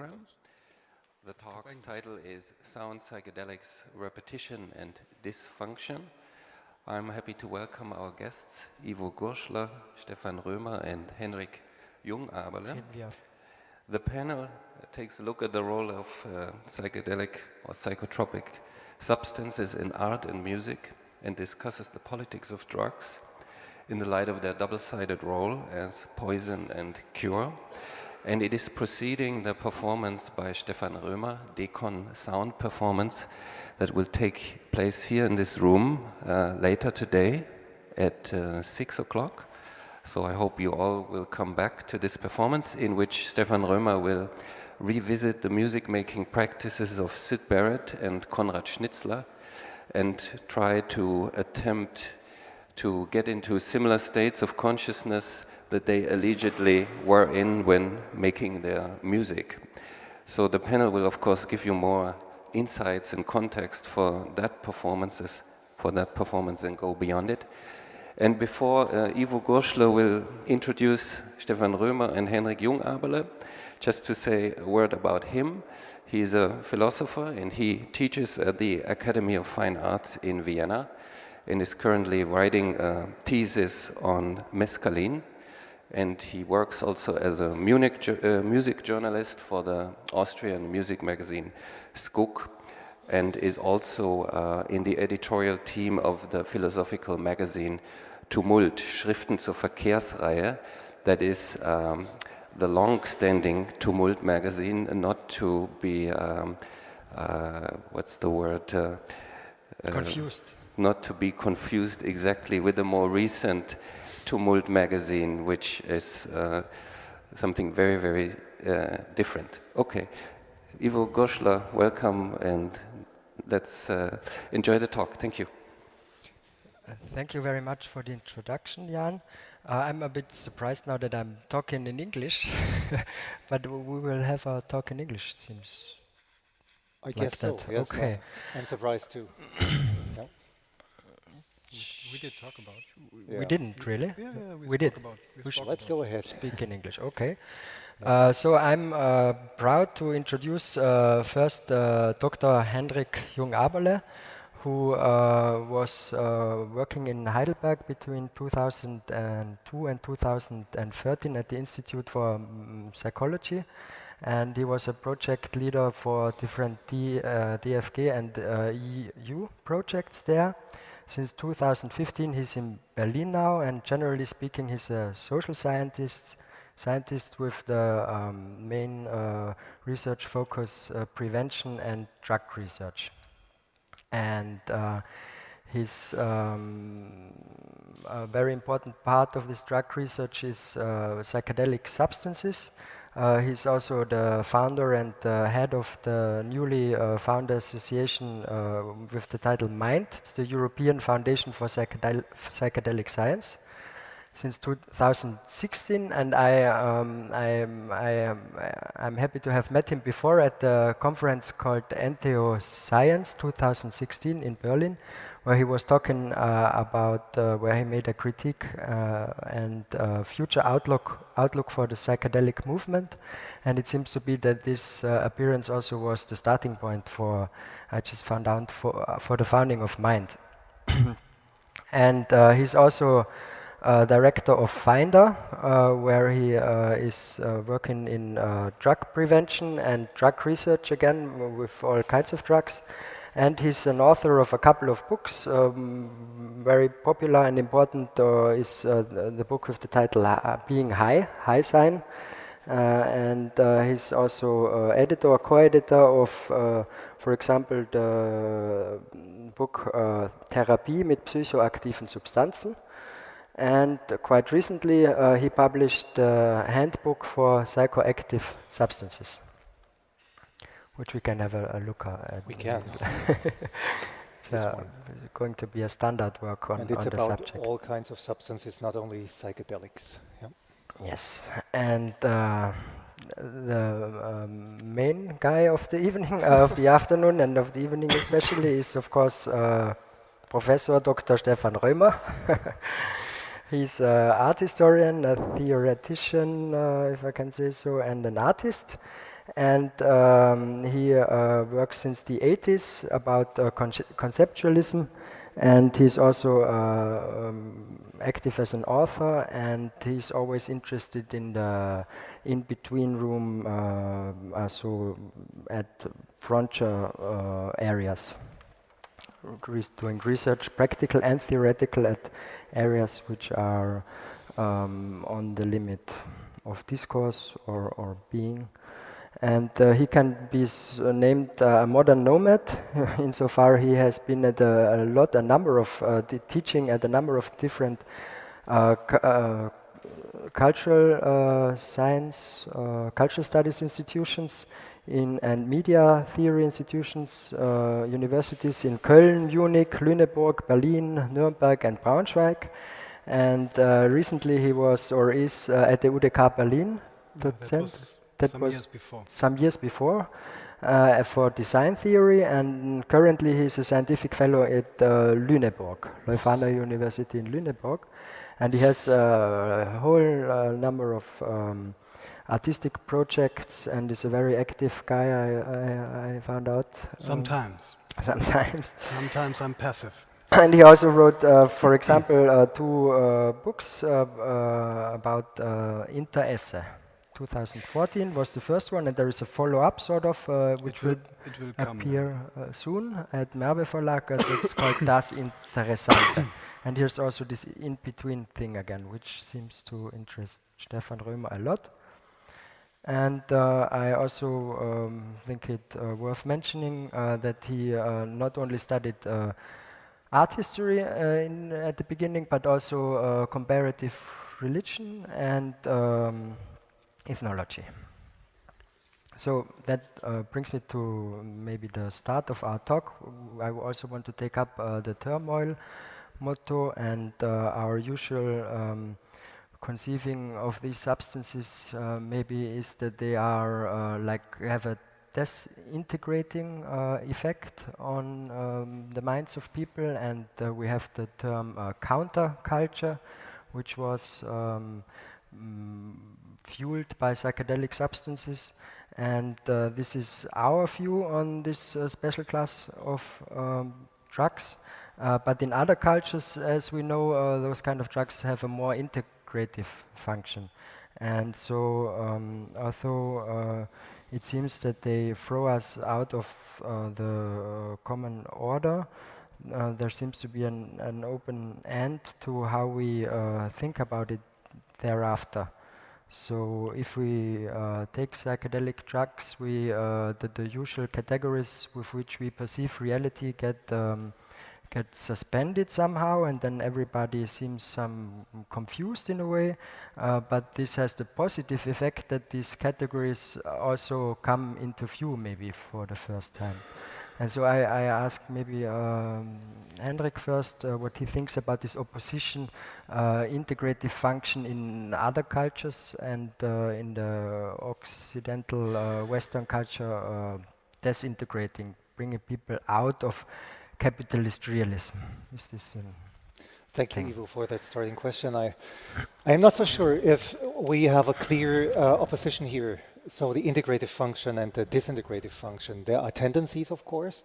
program. The talk's title is Sound Psychedelics, Repetition and Dysfunction. I'm happy to welcome our guests, Gurschler, Stefan Römer and Henrik Jungaberle. The panel takes a look at the role of psychedelic or psychotropic substances in art and music and discusses the politics of drugs in the light of their double-sided role as poison and cure. And it is preceding the performance by Stefan Römer, Decon Sound Performance, that will take place here in this room later today at 6 o'clock. So I hope you all will come back to this performance in which Stefan Römer will revisit the music-making practices of Syd Barret and Conrad Schnitzler and try to attempt to get into similar states of consciousness that they allegedly were in when making their music. So the panel will of course give you more insights and context for that performance and go beyond it. And before Gurschler will introduce Stefan Römer and Henrik Jungaberle, just to say a word about him. He's a philosopher and he teaches at the Academy of Fine Arts in Vienna and is currently writing a thesis on mescaline. And he works also as a music journalist for the Austrian music magazine Skug and is also in the editorial team of the philosophical magazine Tumult, Schriften zur Verkehrsreihe, that is the long-standing Tumult magazine, not to be, what's the word? Confused. Not to be confused exactly with the more recent Tumult magazine, which is something very, very different. Okay, Gurschler, welcome, and let's enjoy the talk. Thank you. Thank you very much for the introduction, Jan. I'm a bit surprised now that I'm talking in English, but we will have our talk in English, seems. I guess so, yes. Okay. I'm surprised too. Yeah. We did talk about it. Yeah. We didn't really? Yeah, we did. Let's go ahead. Speak in English, okay. So I'm proud to introduce first Dr. Henrik Jungaberle, who was working in Heidelberg between 2002 and 2013 at the Institute for Psychology. And he was a project leader for different DFG and EU projects there. Since 2015 he's in Berlin now, and generally speaking he's a social scientist with the main research focus prevention and drug research. And his a very important part of this drug research is psychedelic substances. He's also the founder and head of the newly founded association with the title MIND. It's the European Foundation for Psychedelic Science since 2016, and I'm happy to have met him before at the conference called Entheo Science 2016 in Berlin, where he was talking about where he made a critique and future outlook for the psychedelic movement. And it seems to be that this appearance also was the starting point for, I just found out, for the founding of MIND. And he's also director of Finder, where he is working in drug prevention and drug research again with all kinds of drugs. And he's an author of a couple of books. Very popular and important is the book with the title Being High, High Sign. And he's also editor, co-editor of, for example, the book Therapie mit psychoaktiven Substanzen. And quite recently he published a handbook for psychoactive substances, which we can have a look at. We can. It's going to be a standard work on the subject. And it's about all kinds of substances, not only psychedelics. Yeah. Yes, and the main guy of the evening, of the afternoon and of the evening especially is of course Professor Dr. Stefan Römer. He's an art historian, a theoretician, if I can say so, and an artist. and he works since the 80s about conceptualism, and he's also active as an author, and he's always interested in the in-between room, so at frontier areas, doing research, practical and theoretical, at areas which are on the limit of discourse or being. And he can be named a modern nomad, insofar he has been at a number of teaching at a number of different cultural science, cultural studies institutions, and media theory institutions, universities in Köln, Munich, Lüneburg, Berlin, Nuremberg, and Braunschweig. And recently he was or is at the UDK Berlin. That was some years before for design theory, and currently he's a scientific fellow at Lüneburg, Leuphana University in Lüneburg, and he has a whole number of artistic projects and is a very active guy, I found out. Sometimes. Sometimes I'm passive. And he also wrote, for example, two books about Interesse. 2014 was the first one, and there is a follow-up sort of, which will appear soon at Merbe Verlag. It's called Das Interessante. And here's also this in-between thing again, which seems to interest Stefan Römer a lot. And I also think it worth mentioning that he not only studied art history at the beginning, but also comparative religion and ethnology. So that brings me to maybe the start of our talk. I also want to take up the Turmoil motto, and our usual conceiving of these substances maybe is that they are have a disintegrating effect on the minds of people, and we have the term counterculture, which was fueled by psychedelic substances, and this is our view on this special class of drugs. But in other cultures, as we know, those kind of drugs have a more integrative function. And so, although it seems that they throw us out of the common order, there seems to be an open end to how we think about it thereafter. So if we take psychedelic drugs, the usual categories with which we perceive reality get suspended somehow, and then everybody seems confused in a way. But this has the positive effect that these categories also come into view maybe for the first time. And so I ask maybe Henrik first what he thinks about this opposition, integrative function in other cultures, and in the Occidental Western culture, disintegrating, bringing people out of capitalist realism. Is this Thank you, Ivo, for that starting question. I am not so sure if we have a clear opposition here. So the integrative function and the disintegrative function, there are tendencies, of course.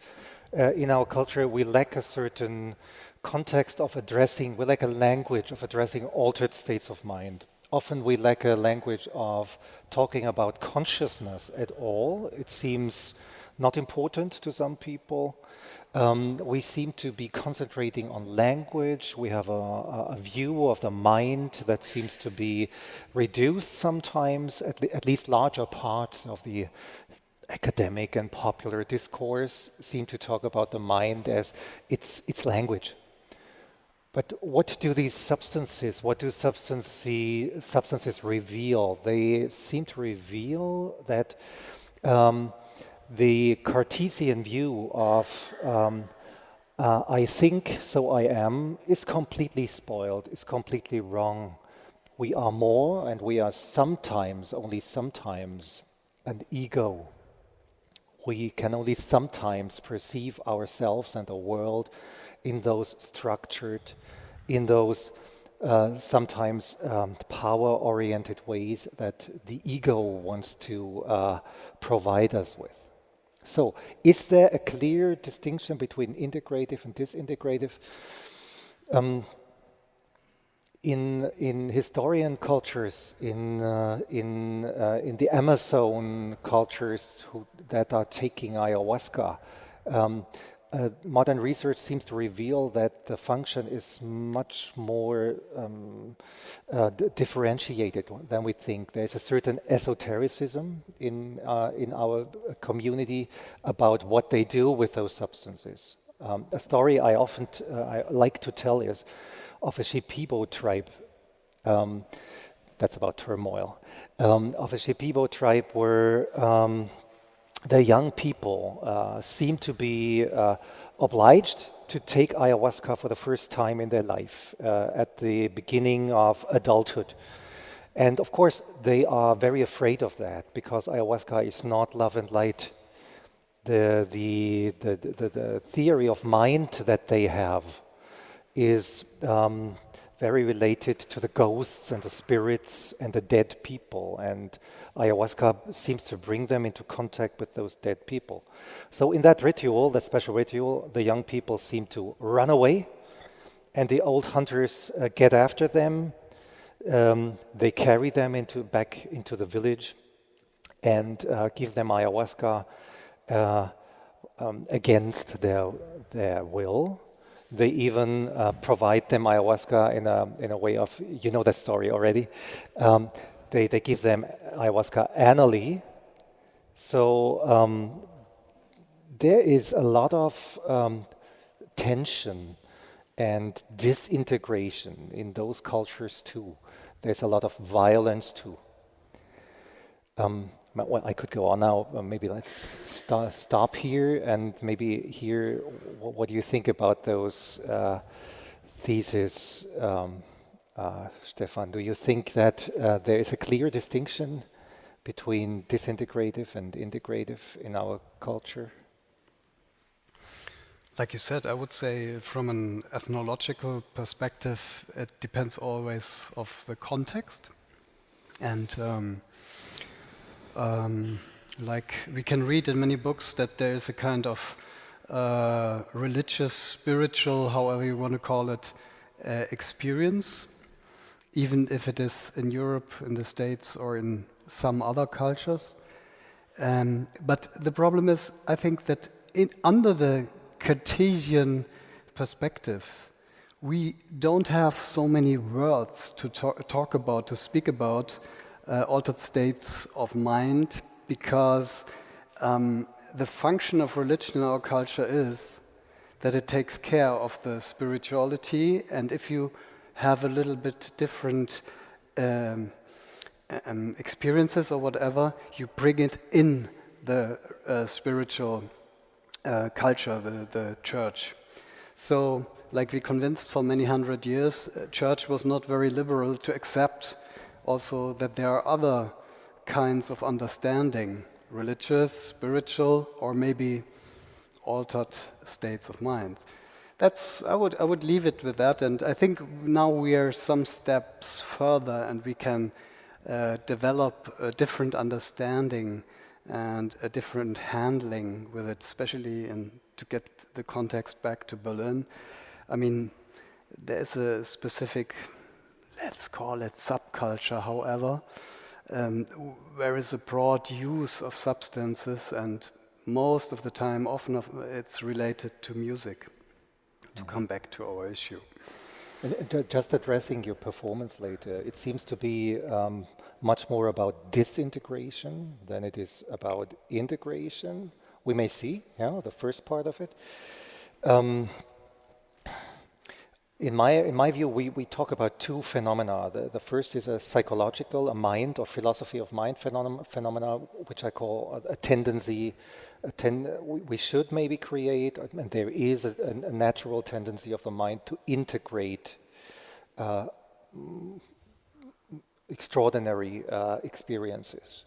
In our culture, we lack a certain context of addressing, we lack a language of addressing altered states of mind. Often we lack a language of talking about consciousness at all. It seems not important to some people. We seem to be concentrating on language. We have a view of the mind that seems to be reduced sometimes, at least larger parts of the academic and popular discourse seem to talk about the mind as its language. But what do these substances, what do substances reveal? They seem to reveal that the Cartesian view of I think, so I am, is completely spoiled, is completely wrong. We are more, and we are sometimes, only sometimes, an ego. We can only sometimes perceive ourselves and the world in those structured, in those sometimes power-oriented ways that the ego wants to provide us with. So, is there a clear distinction between integrative and disintegrative? In historian cultures, in the Amazon cultures that are taking ayahuasca, modern research seems to reveal that the function is much more differentiated than we think. There's a certain esotericism in our community about what they do with those substances. A story I often I like to tell is of a Shipibo tribe. That's about Turmoil. Of a Shipibo tribe where the young people seem to be obliged to take ayahuasca for the first time in their life at the beginning of adulthood. And of course, they are very afraid of that because ayahuasca is not love and light. The theory of mind that they have is very related to the ghosts and the spirits and the dead people, and ayahuasca seems to bring them into contact with those dead people. So in that ritual, that special ritual, the young people seem to run away, and the old hunters get after them. They carry them back into the village and give them ayahuasca against their will. They even provide them ayahuasca in a way of, you know that story already. They give them ayahuasca annually. So there is a lot of tension and disintegration in those cultures too. There's a lot of violence too. Well, I could go on now. Maybe let's stop here and maybe hear what do you think about those theses, Stefan? Do you think that there is a clear distinction between disintegrative and integrative in our culture? Like you said, I would say from an ethnological perspective, it depends always of the context. And like we can read in many books that there is a kind of religious, spiritual, however you want to call it, experience, even if it is in Europe, in the States, or in some other cultures. But the problem is, I think that under the Cartesian perspective, we don't have so many words to talk about, to speak about altered states of mind, because the function of religion in our culture is that it takes care of the spirituality, and if you have a little bit different experiences or whatever, you bring it in the spiritual culture, the church. So, like we convinced for many hundred years, church was not very liberal to accept also that there are other kinds of understanding, religious, spiritual, or maybe altered states of mind. That's I would leave it with that, and I think now we are some steps further, and we can develop a different understanding and a different handling with it, especially to get the context back to Berlin. I mean, there's a specific, let's call it subculture, however, there is a broad use of substances, and most of the time, often it's related to music, to come back to our issue. And just addressing your performance later, it seems to be much more about disintegration than it is about integration. We may see, the first part of it. In my view, we talk about two phenomena. The first is a psychological, a mind or philosophy of mind phenomena, which I call a tendency. We should maybe create, and there is a natural tendency of the mind to integrate extraordinary experiences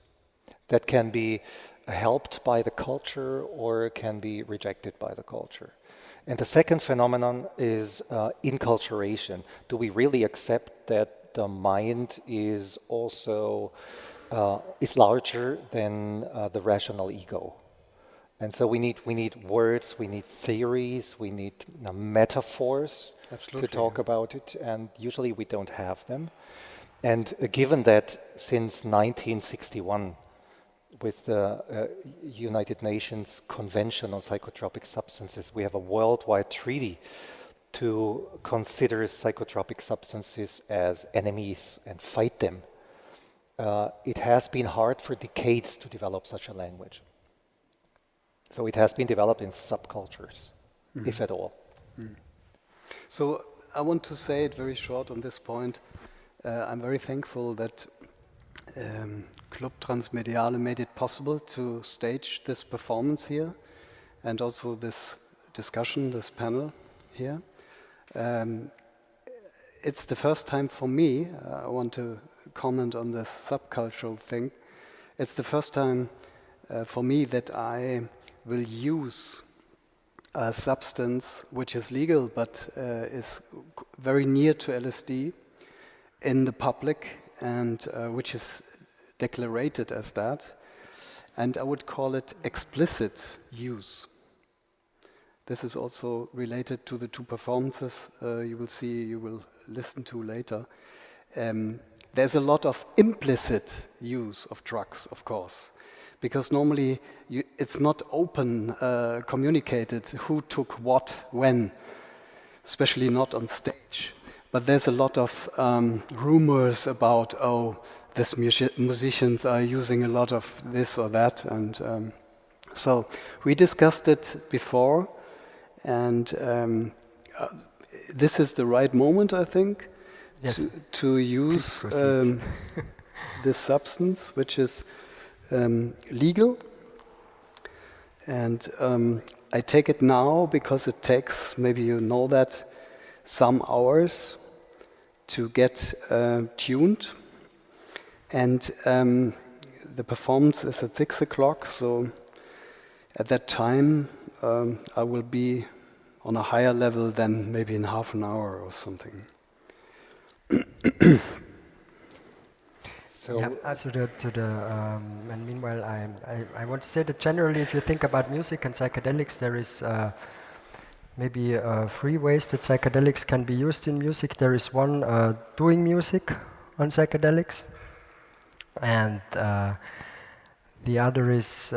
that can be helped by the culture or can be rejected by the culture. And the second phenomenon is inculturation. Do we really accept that the mind is also is larger than the rational ego? And so we need words, we need theories, we need metaphors to talk about it, and usually we don't have them. And given that since 1961, with the United Nations Convention on Psychotropic Substances, we have a worldwide treaty to consider psychotropic substances as enemies and fight them. It has been hard for decades to develop such a language. So it has been developed in subcultures, if at all. So I want to say it very short on this point. I'm very thankful that Club Transmediale made it possible to stage this performance here and also this discussion, this panel here. It's the first time for me, I want to comment on this subcultural thing. It's the first time for me that I will use a substance which is legal but is very near to LSD in the public and which is declarated as that, and I would call it explicit use. This is also related to the two performances you will listen to later. There's a lot of implicit use of drugs, of course, because normally it's not open communicated who took what when, especially not on stage. But there's a lot of rumors about, these musicians are using a lot of this or that, and so we discussed it before, and this is the right moment, I think, yes, to use this substance, which is legal, and I take it now because it takes, maybe you know that, some hours to get tuned, and the performance is at 6 o'clock, so at that time I will be on a higher level than maybe in half an hour or something. So, and meanwhile, I want to say that generally, if you think about music and psychedelics, there is maybe 3 ways that psychedelics can be used in music. There is one, doing music on psychedelics, and the other is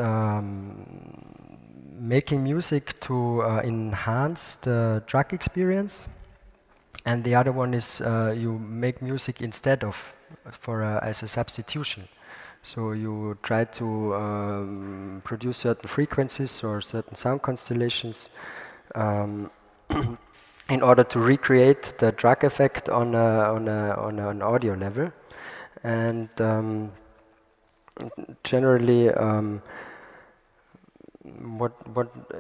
making music to enhance the drug experience, and the other one is you make music instead of, as a substitution. So you try to produce certain frequencies or certain sound constellations in order to recreate the drug effect on an audio level, and generally, what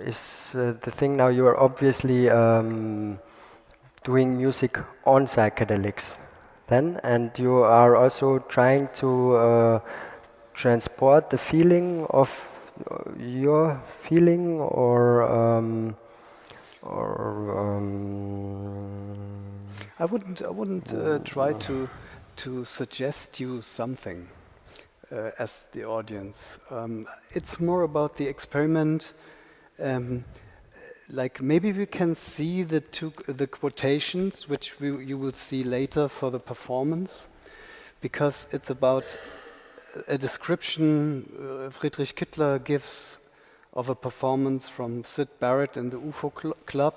is the thing now? You are obviously doing music on psychedelics, then, and you are also trying to transport the feeling of your feeling, I wouldn't try to suggest you something as the audience. It's more about the experiment. Like maybe we can see the quotations, which you will see later for the performance, because it's about a description Friedrich Kittler gives of a performance from Syd Barret in the UFO Club,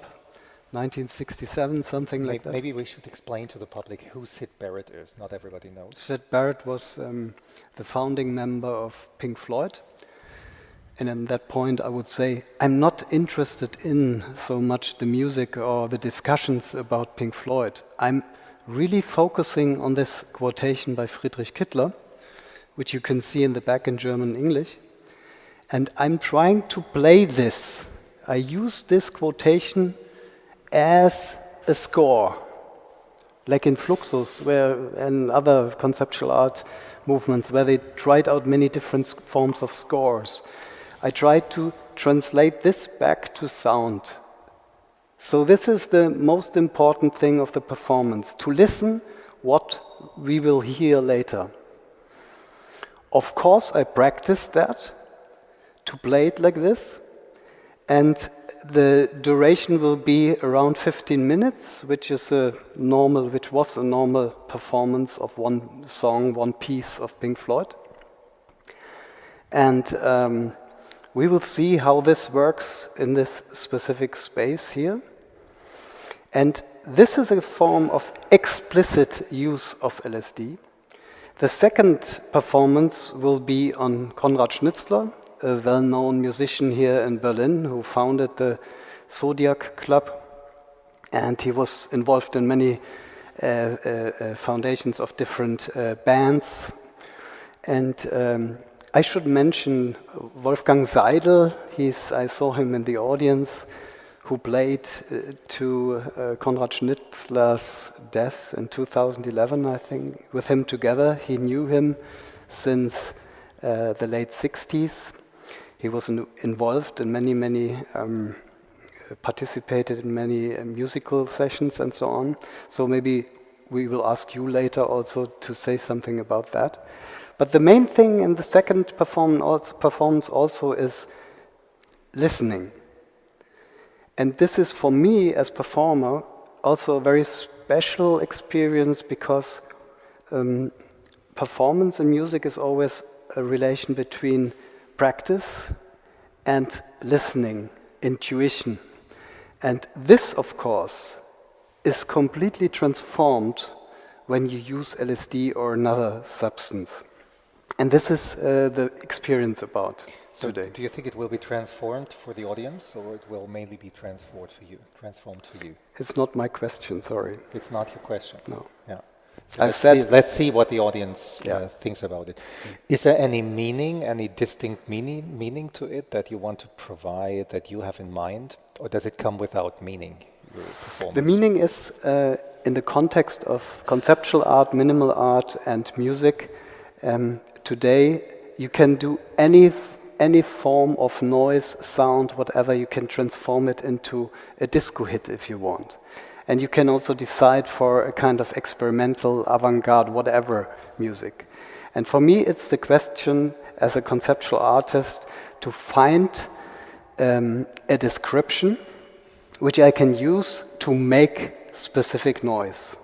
1967, something like that. Maybe we should explain to the public who Syd Barret is. Not everybody knows. Syd Barret was the founding member of Pink Floyd. And at that point, I would say, I'm not interested in so much the music or the discussions about Pink Floyd. I'm really focusing on this quotation by Friedrich Kittler, which you can see in the back in German and English. And I'm trying to play this. I use this quotation as a score, like in Fluxus, and other conceptual art movements, where they tried out many different forms of scores. I tried to translate this back to sound So this is the most important thing of the performance, to listen what we will hear later. Of course, I practiced that, to play it like this, and the duration will be around 15 minutes, which was a normal performance of one song, one piece of Pink Floyd. And we will see how this works in this specific space here. And this is a form of explicit use of LSD. The second performance will be on Conrad Schnitzler, a well-known musician here in Berlin who founded the Zodiak Club, and he was involved in many foundations of different bands. And I should mention Wolfgang Seidel. I saw him in the audience, who played to Conrad Schnitzler's death in 2011, I think, with him together. He knew him since the late 60s. He was involved in many, participated in many musical sessions and so on. So maybe we will ask you later also to say something about that. But the main thing in the second performance also is listening. And this is, for me as performer, also a very special experience, because performance in music is always a relation between practice and listening, intuition. And this, of course, is completely transformed when you use LSD or another substance. And this is the experience about today. Do you think it will be transformed for the audience, or it will mainly be transformed for you? It's not my question, sorry. It's not your question? No. Yeah. So let's see what the audience Yeah. thinks about it. Is there any meaning, any distinct meaning to it that you want to provide, that you have in mind, or does it come without meaning, your performance? The meaning is in the context of conceptual art, minimal art, and music. Today, you can do any form of noise, sound, whatever. You can transform it into a disco hit if you want. And you can also decide for a kind of experimental, avant-garde, whatever music. And for me, it's the question, as a conceptual artist, to find a description which I can use to make specific noise.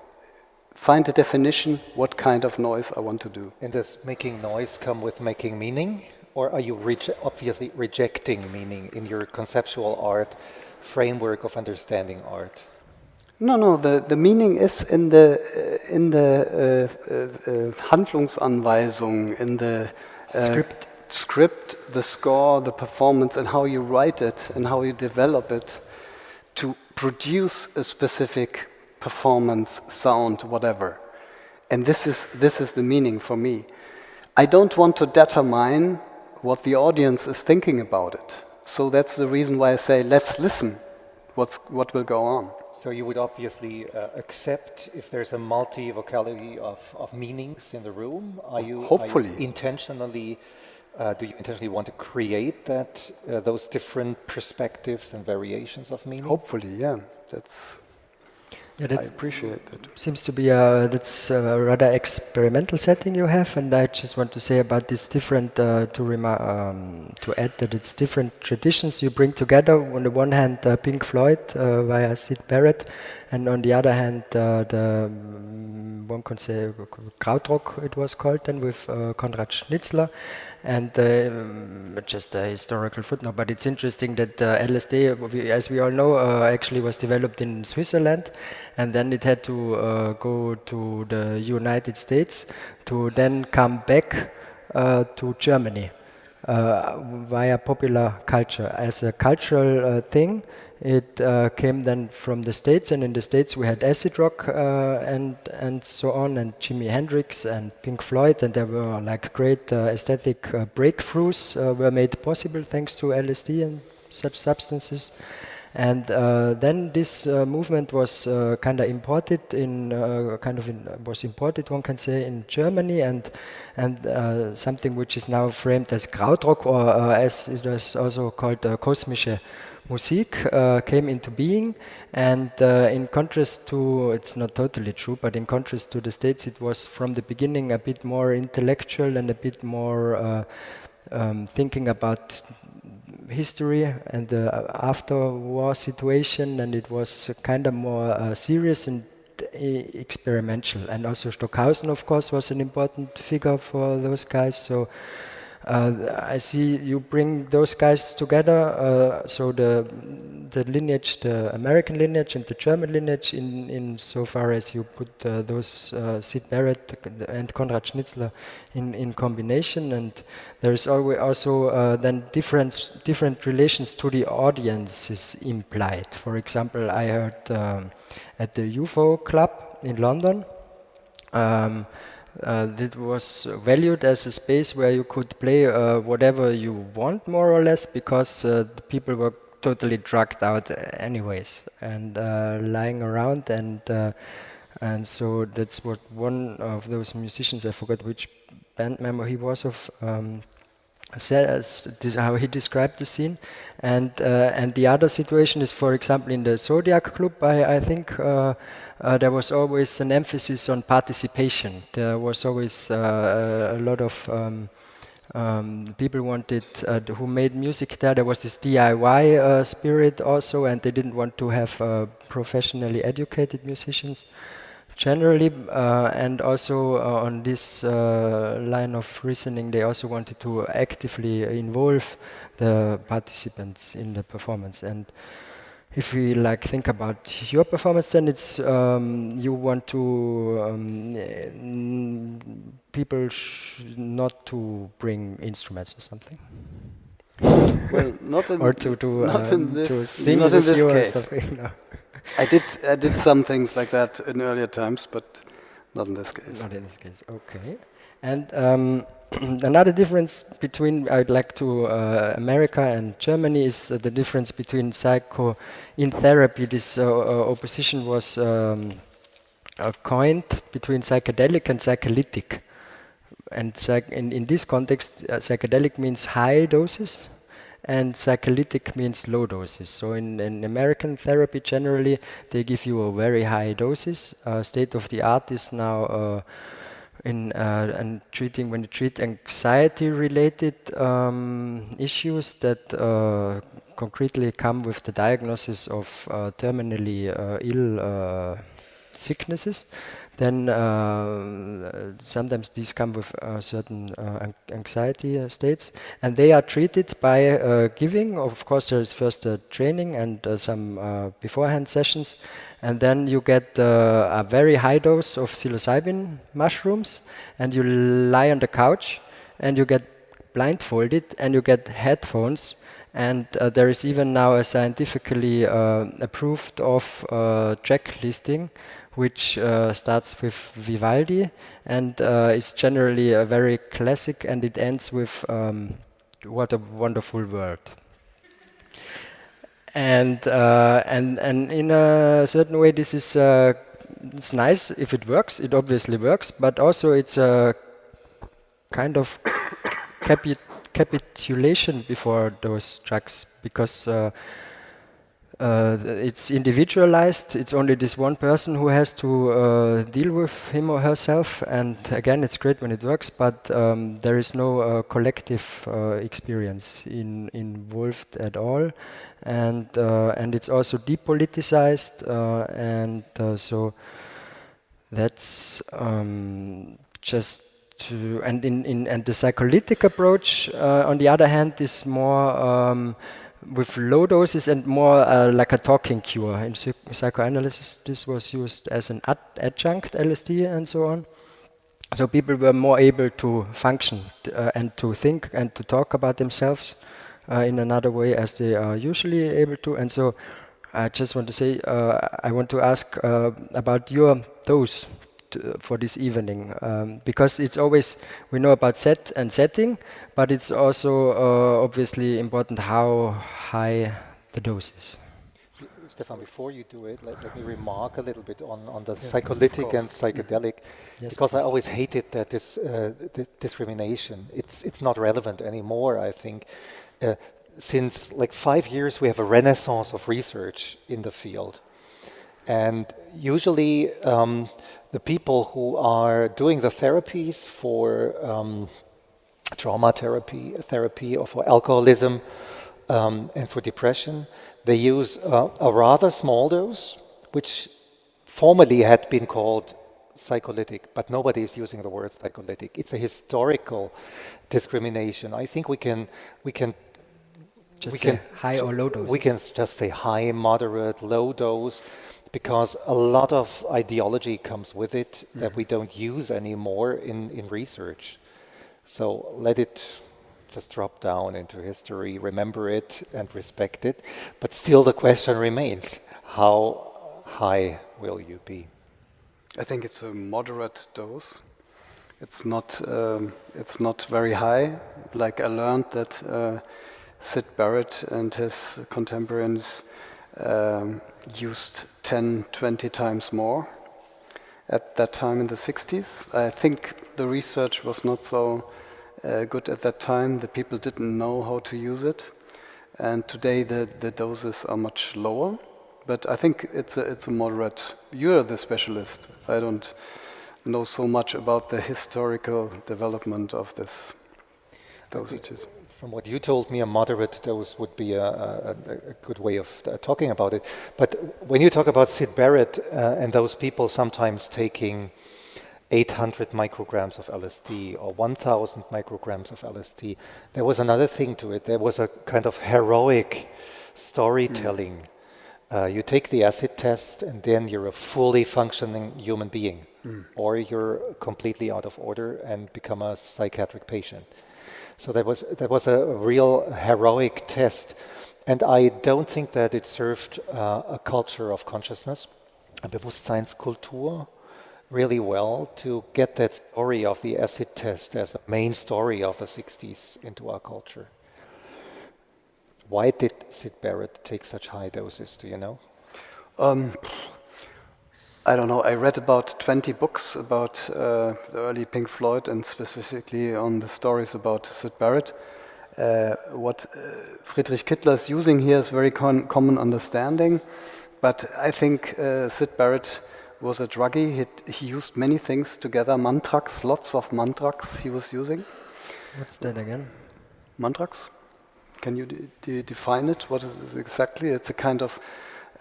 Find a definition, what kind of noise I want to do. And does making noise come with making meaning? Or are you obviously rejecting meaning in your conceptual art framework of understanding art? No. The meaning is in the Handlungsanweisung, in the script, the score, the performance, and how you write it and how you develop it to produce a specific performance, sound, whatever. And this is the meaning for me. I don't want to determine what the audience is thinking about it. So that's the reason why I say, let's listen what will go on. So you would obviously accept if there's a multi-vocality of meanings in the room. Hopefully. Do you intentionally want to create those different perspectives and variations of meaning? Hopefully, yeah. I appreciate that. Seems to be that's a rather experimental setting you have, and I just want to say about this different to add that it's different traditions you bring together. On the one hand, Pink Floyd via Syd Barret, and on the other hand, one can say Krautrock it was called, then with Conrad Schnitzler. And just a historical footnote, but it's interesting that LSD, as we all know, actually was developed in Switzerland, and then it had to go to the United States to then come back to Germany via popular culture. As a cultural thing, it came then from the States, and in the States we had acid rock and so on, and Jimi Hendrix and Pink Floyd, and there were like great aesthetic breakthroughs were made possible thanks to LSD and such substances. And then this movement was kind of imported one can say, in Germany, and something which is now framed as Krautrock, or as it was also called kosmische musique came into being, and in contrast to, it's not totally true, but in contrast to the States, it was from the beginning a bit more intellectual and a bit more thinking about history and the after-war situation, and it was kind of more serious and experimental. And also Stockhausen, of course, was an important figure for those guys. So I see you bring those guys together, so the lineage, the American lineage and the German lineage, in so far as you put those Syd Barret and Conrad Schnitzler in combination, and there is always also then different relations to the audiences implied. For example, I heard at the UFO Club in London. That was valued as a space where you could play whatever you want, more or less, because the people were totally drugged out anyways and lying around, and so that's what one of those musicians, I forgot which band member he was of, said how he described the scene, and the other situation is, for example, in the Zodiak Club, I think. There was always an emphasis on participation. There was always a lot of people wanted who made music there. There was this DIY spirit also, and they didn't want to have professionally educated musicians generally, and also on this line of reasoning, they also wanted to actively involve the participants in the performance. And if we think about your performance, then it's you want to people not to bring instruments or something. Well, not in, or to sing not with in this you case. or something. No. I did some things like that in earlier times, but not in this case. Not in this case. Okay. And another difference between, I'd like to America and Germany, is the difference between in therapy. This opposition was coined between psychedelic and psycholytic. And in this context, psychedelic means high doses, and psycholytic means low doses. So in American therapy, generally, they give you a very high doses. State of the art is now and treating, when you treat anxiety-related issues that concretely come with the diagnosis of terminally ill sicknesses, then sometimes these come with certain anxiety states, and they are treated by giving. Of course, there is first training and some beforehand sessions, and then you get a very high dose of psilocybin mushrooms, and you lie on the couch, and you get blindfolded, and you get headphones, and there is even now a scientifically approved of track listing, which starts with Vivaldi and is generally a very classic, and it ends with "What a Wonderful World." And in a certain way, this is it's nice if it works. It obviously works, but also it's a kind of capitulation before those drugs, because it's individualized. It's only this one person who has to deal with him or herself, and again, it's great when it works, but there is no collective experience involved at all, and it's also depoliticized, and so that's just to, and the psycholytic approach, on the other hand, is more with low doses and more like a talking cure. In psychoanalysis, this was used as an adjunct LSD and so on. So people were more able to function and to think and to talk about themselves in another way as they are usually able to. And so I just want to say, I want to ask about your dose for this evening, because it's always, we know about set and setting, but it's also obviously important how high the dose is. Stefan, before you do it, let me remark a little bit on the psycholytic and psychedelic, because I always hated that this discrimination. It's not relevant anymore, I think. since like 5 years, we have a renaissance of research in the field. And usually the people who are doing the therapies for trauma therapy or for alcoholism and for depression, they use a rather small dose, which formerly had been called psycholytic, but nobody is using the word psycholytic. It's a historical discrimination. I think we can say high or low doses. We can just say high, moderate, low dose, because a lot of ideology comes with it that we don't use anymore in research. So let it just drop down into history, remember it and respect it. But still the question remains, how high will you be? I think it's a moderate dose. It's not very high. Like I learned that Syd Barret and his contemporaries used 10, 20 times more at that time in the 60s. I think the research was not so good at that time. The people didn't know how to use it. And today the doses are much lower. But I think it's a moderate. You're the specialist. I don't know so much about the historical development of this dosages. From what you told me, a moderate dose would be a good way of talking about it. But when you talk about Syd Barret and those people sometimes taking 800 micrograms of LSD or 1,000 micrograms of LSD, there was another thing to it. There was a kind of heroic storytelling. You take the acid test and then you're a fully functioning human being, or you're completely out of order and become a psychiatric patient. So that was a real heroic test, and I don't think that it served a culture of consciousness, a Bewusstseinskultur, really well to get that story of the acid test as a main story of the 60s into our culture. Why did Syd Barret take such high doses, do you know? I don't know. I read about 20 books about the early Pink Floyd and specifically on the stories about Syd Barret. What Friedrich Kittler is using here is very common understanding, but I think Syd Barret was a druggie. He used many things together, mantrax, lots of mantrax he was using. What's that again? Mantrax? Can you define it? What is it exactly? It's a kind of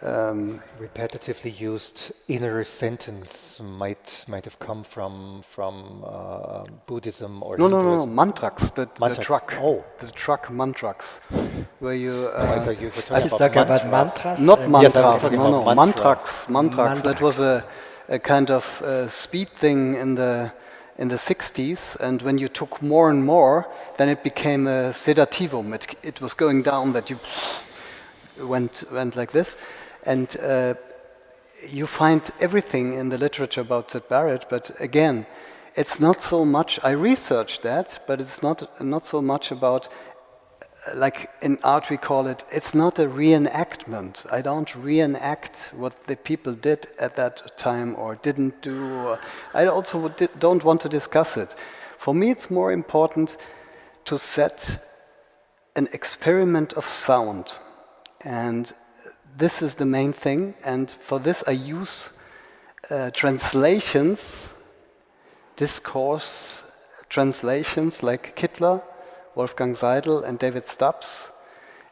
repetitively used inner sentence might have come from Buddhism or no, mantrax, the truck. Oh, the truck mantrax, where you. I thought you were talking about mantras. Not mantras. Yes, No, mantrax. That was a kind of speed thing in the 60s, and when you took more and more, then it became a sedativum. It was going down that you went like this. And you find everything in the literature about Syd Barret, but again, it's not so much, I researched that, but it's not so much about, like in art we call it, it's not a reenactment. I don't reenact what the people did at that time or didn't do. I also don't want to discuss it. For me, it's more important to set an experiment of sound. And this is the main thing, and for this I use translations, discourse translations like Kittler, Wolfgang Seidel and David Stubbs,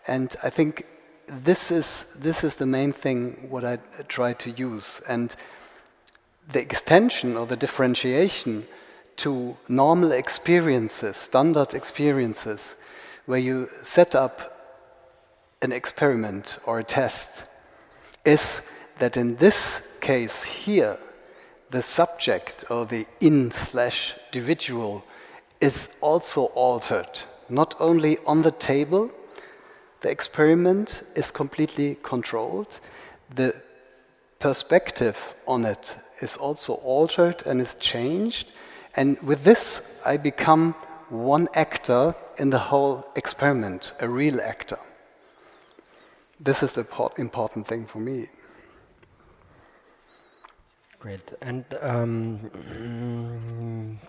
and I think this is the main thing what I try to use, and the extension or the differentiation to normal experiences, standard experiences, where you set up an experiment or a test, is that in this case here, the subject or the in/individual is also altered. Not only on the table, the experiment is completely controlled, the perspective on it is also altered and is changed, and with this I become one actor in the whole experiment, a real actor. This is the important thing for me. Great. And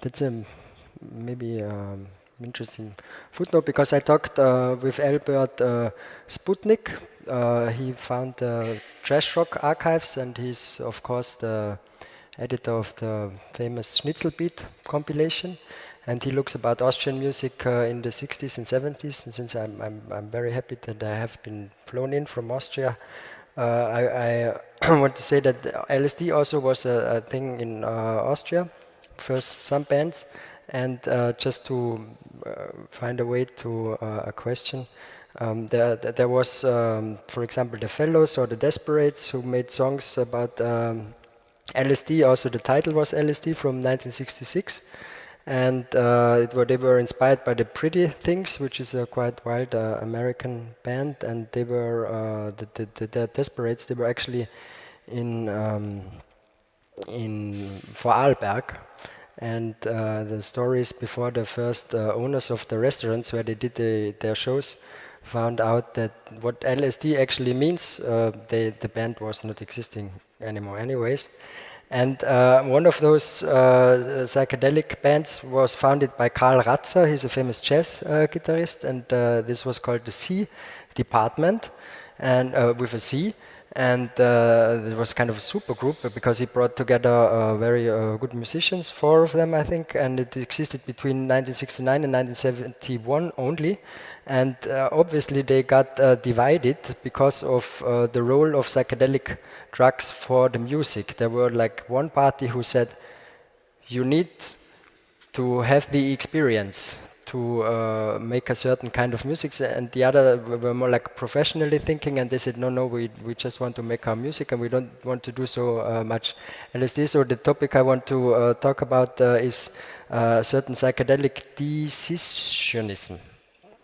that's maybe interesting footnote, because I talked with Albert Sputnik. He found the Trash Rock archives, and he's of course the editor of the famous Schnitzelbeat compilation. And he looks about Austrian music in the 60s and 70s. And since I'm very happy that I have been flown in from Austria, I want to say that LSD also was a thing in Austria. First some bands, and just to find a way to a question. There was, for example, the Fellows or the Desperates, who made songs about LSD. Also, the title was LSD from 1966, and they were inspired by the Pretty Things, which is a quite wild American band. And they were the Desperates. They were actually in Vorarlberg. And the stories before the first owners of the restaurants where they did their shows found out that what LSD actually means, the band was not existing anymore anyways. And one of those psychedelic bands was founded by Karl Ratzer. He's a famous jazz guitarist, and this was called the C Department, and with a C. And it was kind of a super group because he brought together very good musicians, 4 of them I think, and it existed between 1969 and 1971 only. And obviously they got divided because of the role of psychedelic drugs for the music. There were like one party who said, you need to have the experience to make a certain kind of music, and the other were more like professionally thinking, and they said, no, we just want to make our music and we don't want to do so much LSD. So the topic I want to talk about is certain psychedelic decisionism.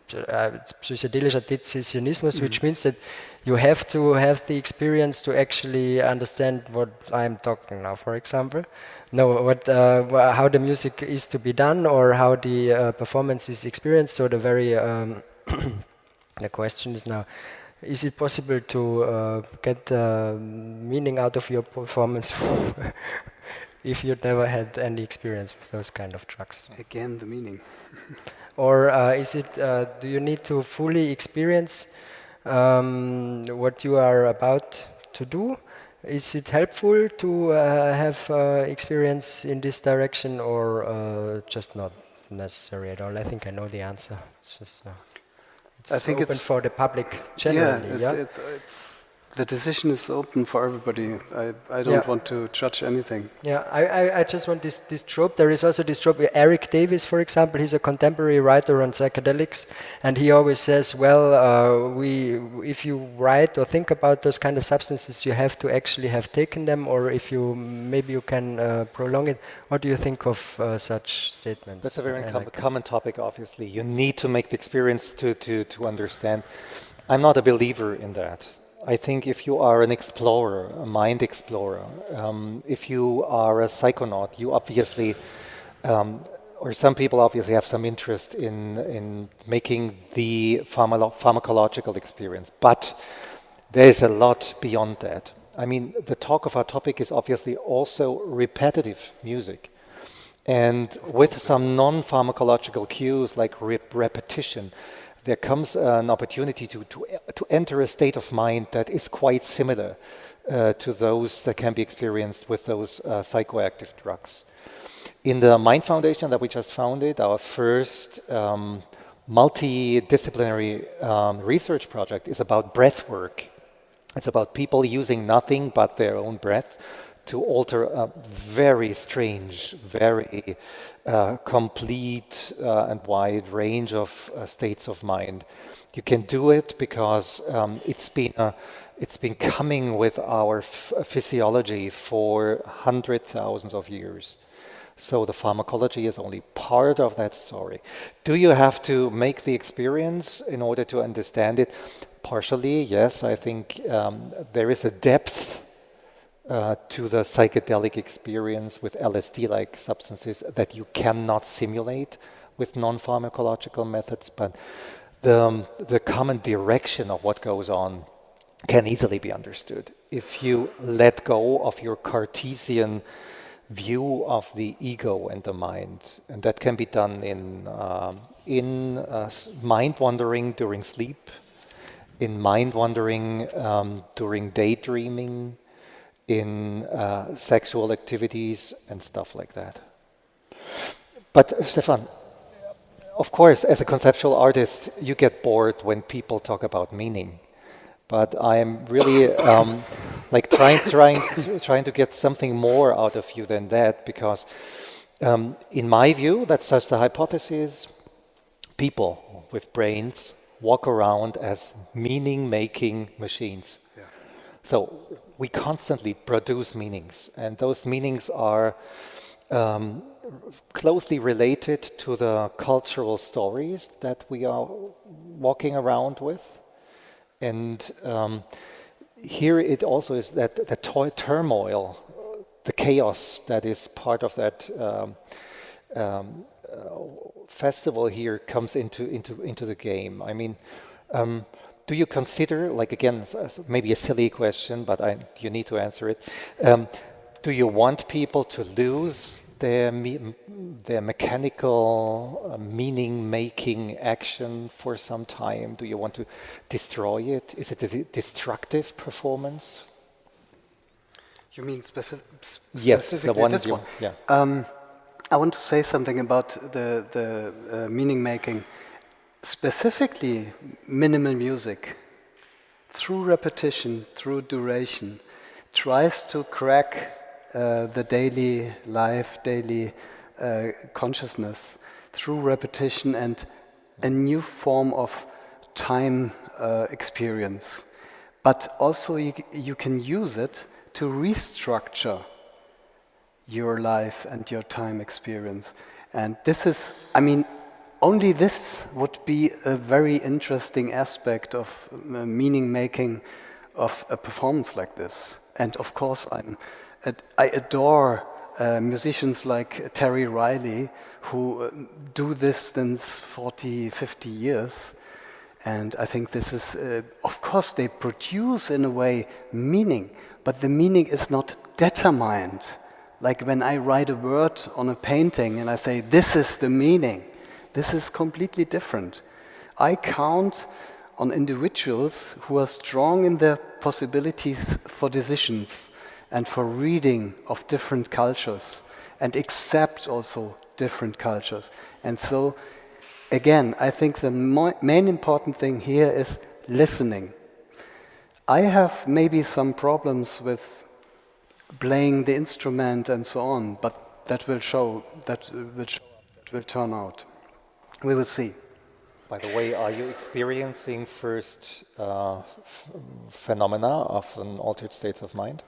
Psychedelischer Dezisionismus, which means that you have to have the experience to actually understand what I'm talking now, for example. No, how the music is to be done or how the performance is experienced. So the question is now, is it possible to get meaning out of your performance if you never had any experience with those kind of drugs? Again, the meaning. Or is it, do you need to fully experience what you are about to do? Is it helpful to have experience in this direction, or just not necessary at all? I think I know the answer. It's just I think open for the public generally. It's the decision is open for everybody. I don't want to judge anything. Yeah, I just want this trope. There is also this trope. Eric Davis, for example, he's a contemporary writer on psychedelics, and he always says, well, if you write or think about those kind of substances, you have to actually have taken them, or if you maybe you can prolong it. What do you think of such statements? That's a very common topic, obviously. You need to make the experience to understand. I'm not a believer in that. I think if you are an explorer, a mind explorer, if you are a psychonaut, you obviously, or some people obviously have some interest in making the pharmacological experience. But there is a lot beyond that. I mean, the talk of our topic is obviously also repetitive music. And with some non-pharmacological cues like repetition, there comes an opportunity to enter a state of mind that is quite similar to those that can be experienced with those psychoactive drugs. In the Mind Foundation that we just founded, our first multidisciplinary research project is about breath work. It's about people using nothing but their own breath to alter a very strange, very complete and wide range of states of mind. You can do it because it's been coming with our physiology for hundreds, thousands of years. So the pharmacology is only part of that story. Do you have to make the experience in order to understand it? Partially, yes. I think there is a depth to the psychedelic experience with LSD-like substances that you cannot simulate with non-pharmacological methods, but the common direction of what goes on can easily be understood. If you let go of your Cartesian view of the ego and the mind, and that can be done in mind wandering during sleep, in mind wandering during daydreaming, in sexual activities and stuff like that. But Stefan, of course, as a conceptual artist, you get bored when people talk about meaning. But I'm really like trying to get something more out of you than that, because in my view, that's just the hypothesis. People with brains walk around as meaning-making machines. Yeah. So we constantly produce meanings, and those meanings are closely related to the cultural stories that we are walking around with. And here it also is that the turmoil, the chaos that is part of that festival here comes into the game. I mean, do you consider, like again, maybe a silly question, but you need to answer it. Do you want people to lose their mechanical meaning-making action for some time? Do you want to destroy it? Is it a destructive performance? You mean specifically yes, the one, this one? Yeah. I want to say something about the meaning-making. Specifically, minimal music, through repetition, through duration, tries to crack the daily life, daily consciousness through repetition and a new form of time experience. But also you can use it to restructure your life and your time experience. And this is, I mean, only this would be a very interesting aspect of meaning-making of a performance like this. And of course, I adore musicians like Terry Riley, who do this since 40, 50 years. And I think this is, of course, they produce in a way meaning, but the meaning is not determined. Like when I write a word on a painting and I say, this is the meaning, this is completely different. I count on individuals who are strong in their possibilities for decisions and for reading of different cultures and accept also different cultures. And so, again, I think the main important thing here is listening. I have maybe some problems with playing the instrument and so on, but that will show, that will turn out. We will see. By the way, are you experiencing first phenomena of an altered state of mind?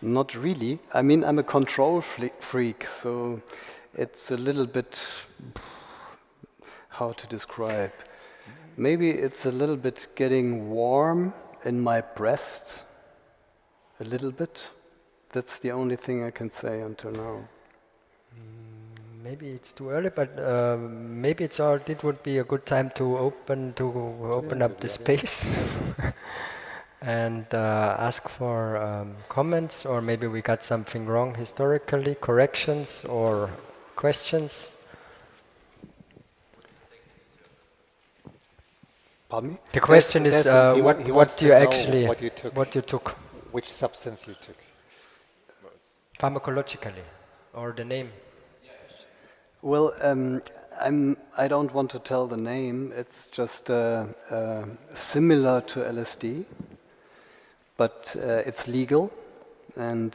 Not really. I mean, I'm a control freak, so it's a little bit, how to describe? Maybe it's a little bit getting warm in my breast, a little bit. That's the only thing I can say until now. Maybe it's too early, but maybe it would be a good time to open up the space and ask for comments, or maybe we got something wrong historically, corrections or questions. Pardon me? The question is what you took. Which substance you took? Pharmacologically, or the name. Well, I don't want to tell the name. It's just similar to LSD, but it's legal, and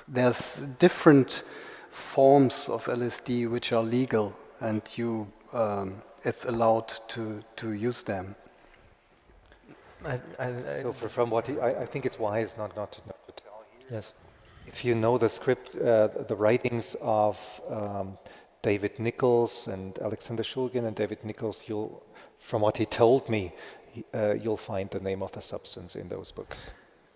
there's different forms of LSD which are legal, and it's allowed to use them. So from what I think it's wise not to tell here. Yes. If you know the script, the writings of David Nichols and Alexander Shulgin and David Nichols, from what he told me, you'll find the name of the substance in those books.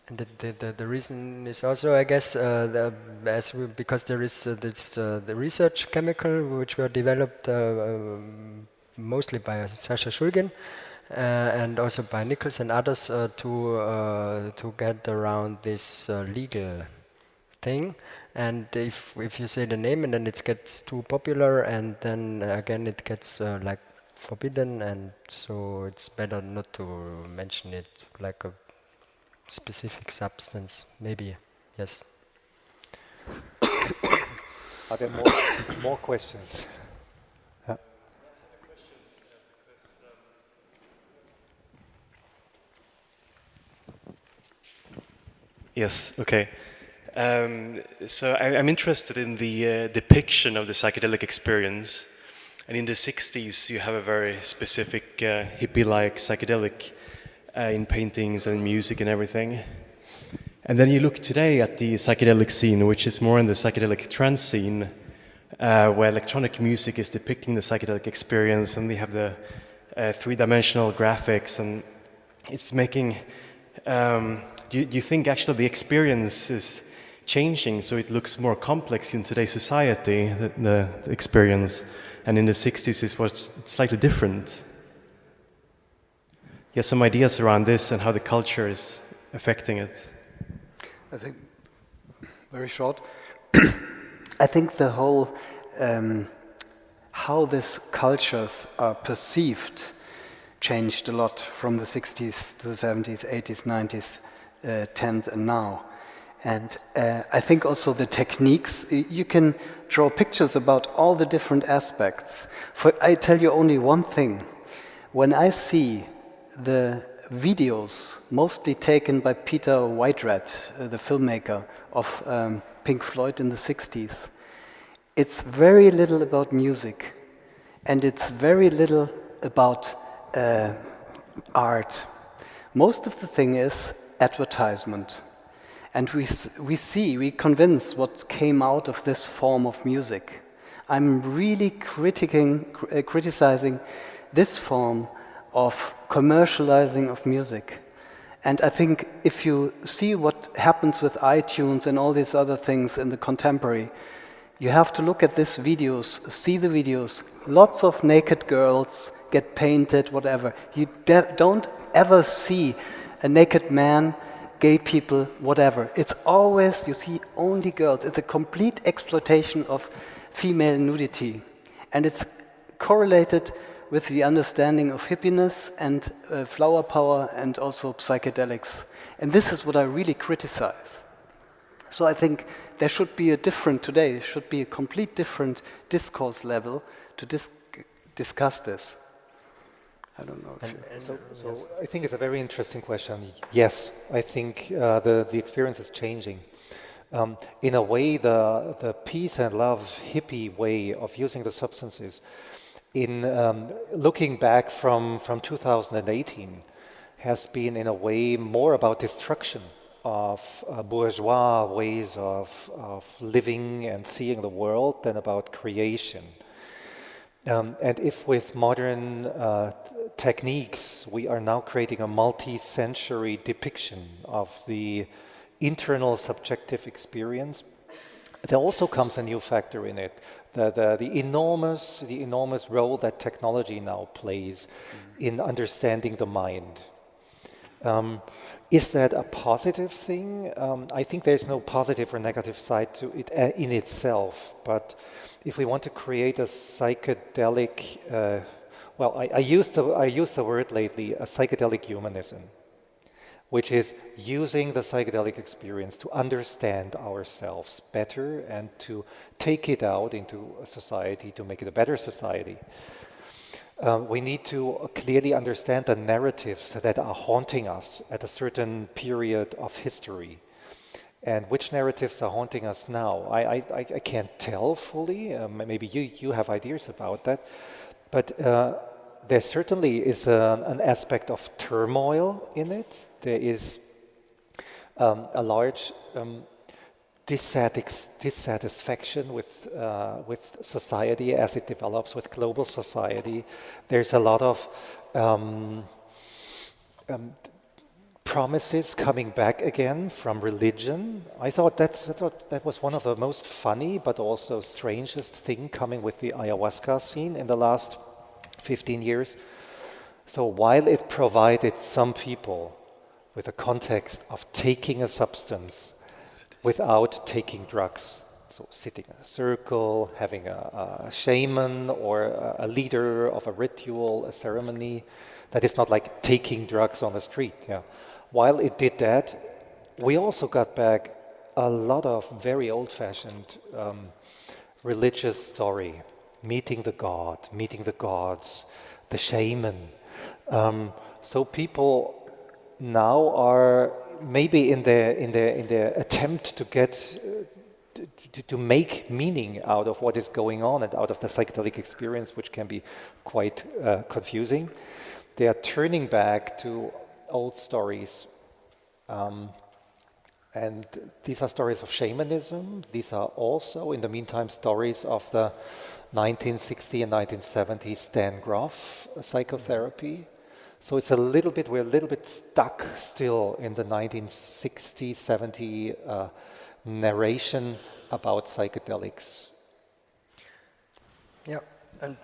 And the reason is also, I guess, because there is the research chemical which were developed mostly by Sasha Shulgin and also by Nichols and others to get around this legal thing, And if you say the name and then it gets too popular, and then again it gets like forbidden, and so it's better not to mention it like a specific substance. Maybe, yes. Are there more questions? Yeah. Yes, okay. So I'm interested in the depiction of the psychedelic experience. And in the 60s, you have a very specific hippie-like psychedelic in paintings and music and everything. And then you look today at the psychedelic scene, which is more in the psychedelic trance scene, where electronic music is depicting the psychedelic experience, and we have the three-dimensional graphics, and it's making... Do you think actually the experience is changing, so it looks more complex in today's society, the experience, and in the 60s it was slightly different? You have some ideas around this and how the culture is affecting it? I think, very short, I think the whole, how these cultures are perceived changed a lot from the 60s to the 70s, 80s, 90s, 10th and now. And I think also the techniques, you can draw pictures about all the different aspects. I tell you only one thing. When I see the videos, mostly taken by Peter Whiterat, the filmmaker of Pink Floyd in the 60s, it's very little about music, and it's very little about art. Most of the thing is advertisement. And we convince what came out of this form of music. I'm really criticizing this form of commercializing of music. And I think if you see what happens with iTunes and all these other things in the contemporary, you have to look at these videos, see the videos. Lots of naked girls get painted, whatever. You don't ever see a naked man, gay people, whatever. It's always, you see only girls. It's a complete exploitation of female nudity. And it's correlated with the understanding of hippiness and flower power and also psychedelics. And this is what I really criticize. So I think there should be a complete different discourse level to discuss this. I don't know. So I think it's a very interesting question. Yes, I think the experience is changing. In a way, the peace and love hippie way of using the substances, in looking back from 2018, has been in a way more about destruction of bourgeois ways of living and seeing the world than about creation. And if with modern techniques we are now creating a multi-sensory depiction of the internal subjective experience, there also comes a new factor in it, the enormous role that technology now plays in understanding the mind. Is that a positive thing? I think there's no positive or negative side to it in itself, but if we want to create a psychedelic, I used the word lately, a psychedelic humanism, which is using the psychedelic experience to understand ourselves better and to take it out into a society to make it a better society. We need to clearly understand the narratives that are haunting us at a certain period of history. And which narratives are haunting us now? I can't tell fully. Maybe you have ideas about that. But there certainly is an aspect of turmoil in it. There is a large dissatisfaction with society as it develops, with global society. There's a lot of promises coming back again from religion. I thought that was one of the most funny but also strangest thing coming with the ayahuasca scene in the last 15 years. So while it provided some people with a context of taking a substance without taking drugs, So sitting in a circle, having a shaman or a leader of a ritual, a ceremony. That is not like taking drugs on the street. Yeah. While it did that, we also got back a lot of very old-fashioned religious story, meeting the god, meeting the gods, the shaman. So people now are maybe in the attempt to get to make meaning out of what is going on and out of the psychedelic experience, which can be quite confusing. They are turning back to old stories. And these are stories of shamanism. These are also, in the meantime, stories of the 1960 and 1970 Stan Grof psychotherapy. So it's we're a little bit stuck still in the 1960, 70 narration about psychedelics. Yeah, and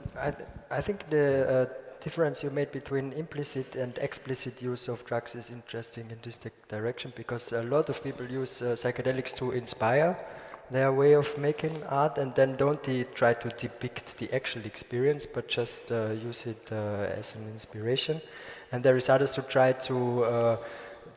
I think the difference you made between implicit and explicit use of drugs is interesting in this direction, because a lot of people use psychedelics to inspire their way of making art, and then don't try to depict the actual experience, but just use it as an inspiration. And there is others who try to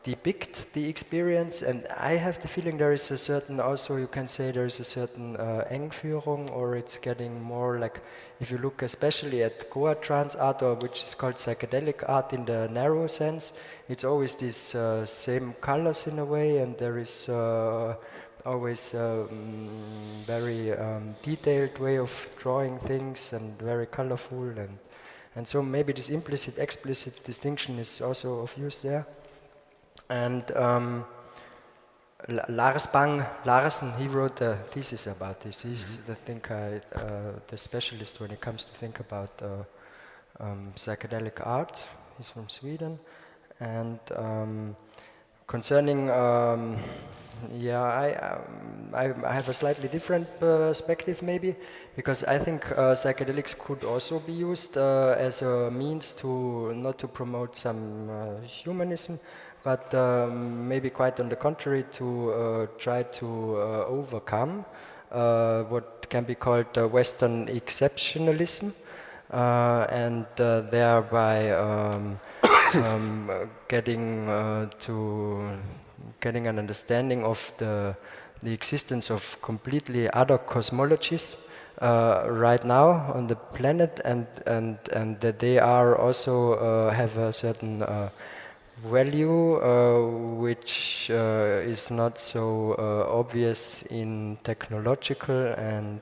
depict the experience, and I have the feeling there is a certain, also you can say there is a certain Engführung, or it's getting more like, if you look especially at Goa trance art, or which is called psychedelic art in the narrow sense, it's always these same colors in a way, and there is always very detailed way of drawing things and very colorful, and so maybe this implicit explicit distinction is also of use there. And Lars Bang Larsen, he wrote a thesis about this. He's the specialist when it comes to think about psychedelic art. He's from Sweden, and concerning I have a slightly different perspective maybe, because I think psychedelics could also be used as a means to not to promote some humanism, but maybe quite on the contrary, to try to overcome what can be called Western exceptionalism, and thereby getting an understanding of the existence of completely other cosmologies right now on the planet, and that they are also have a certain value which is not so obvious in technological and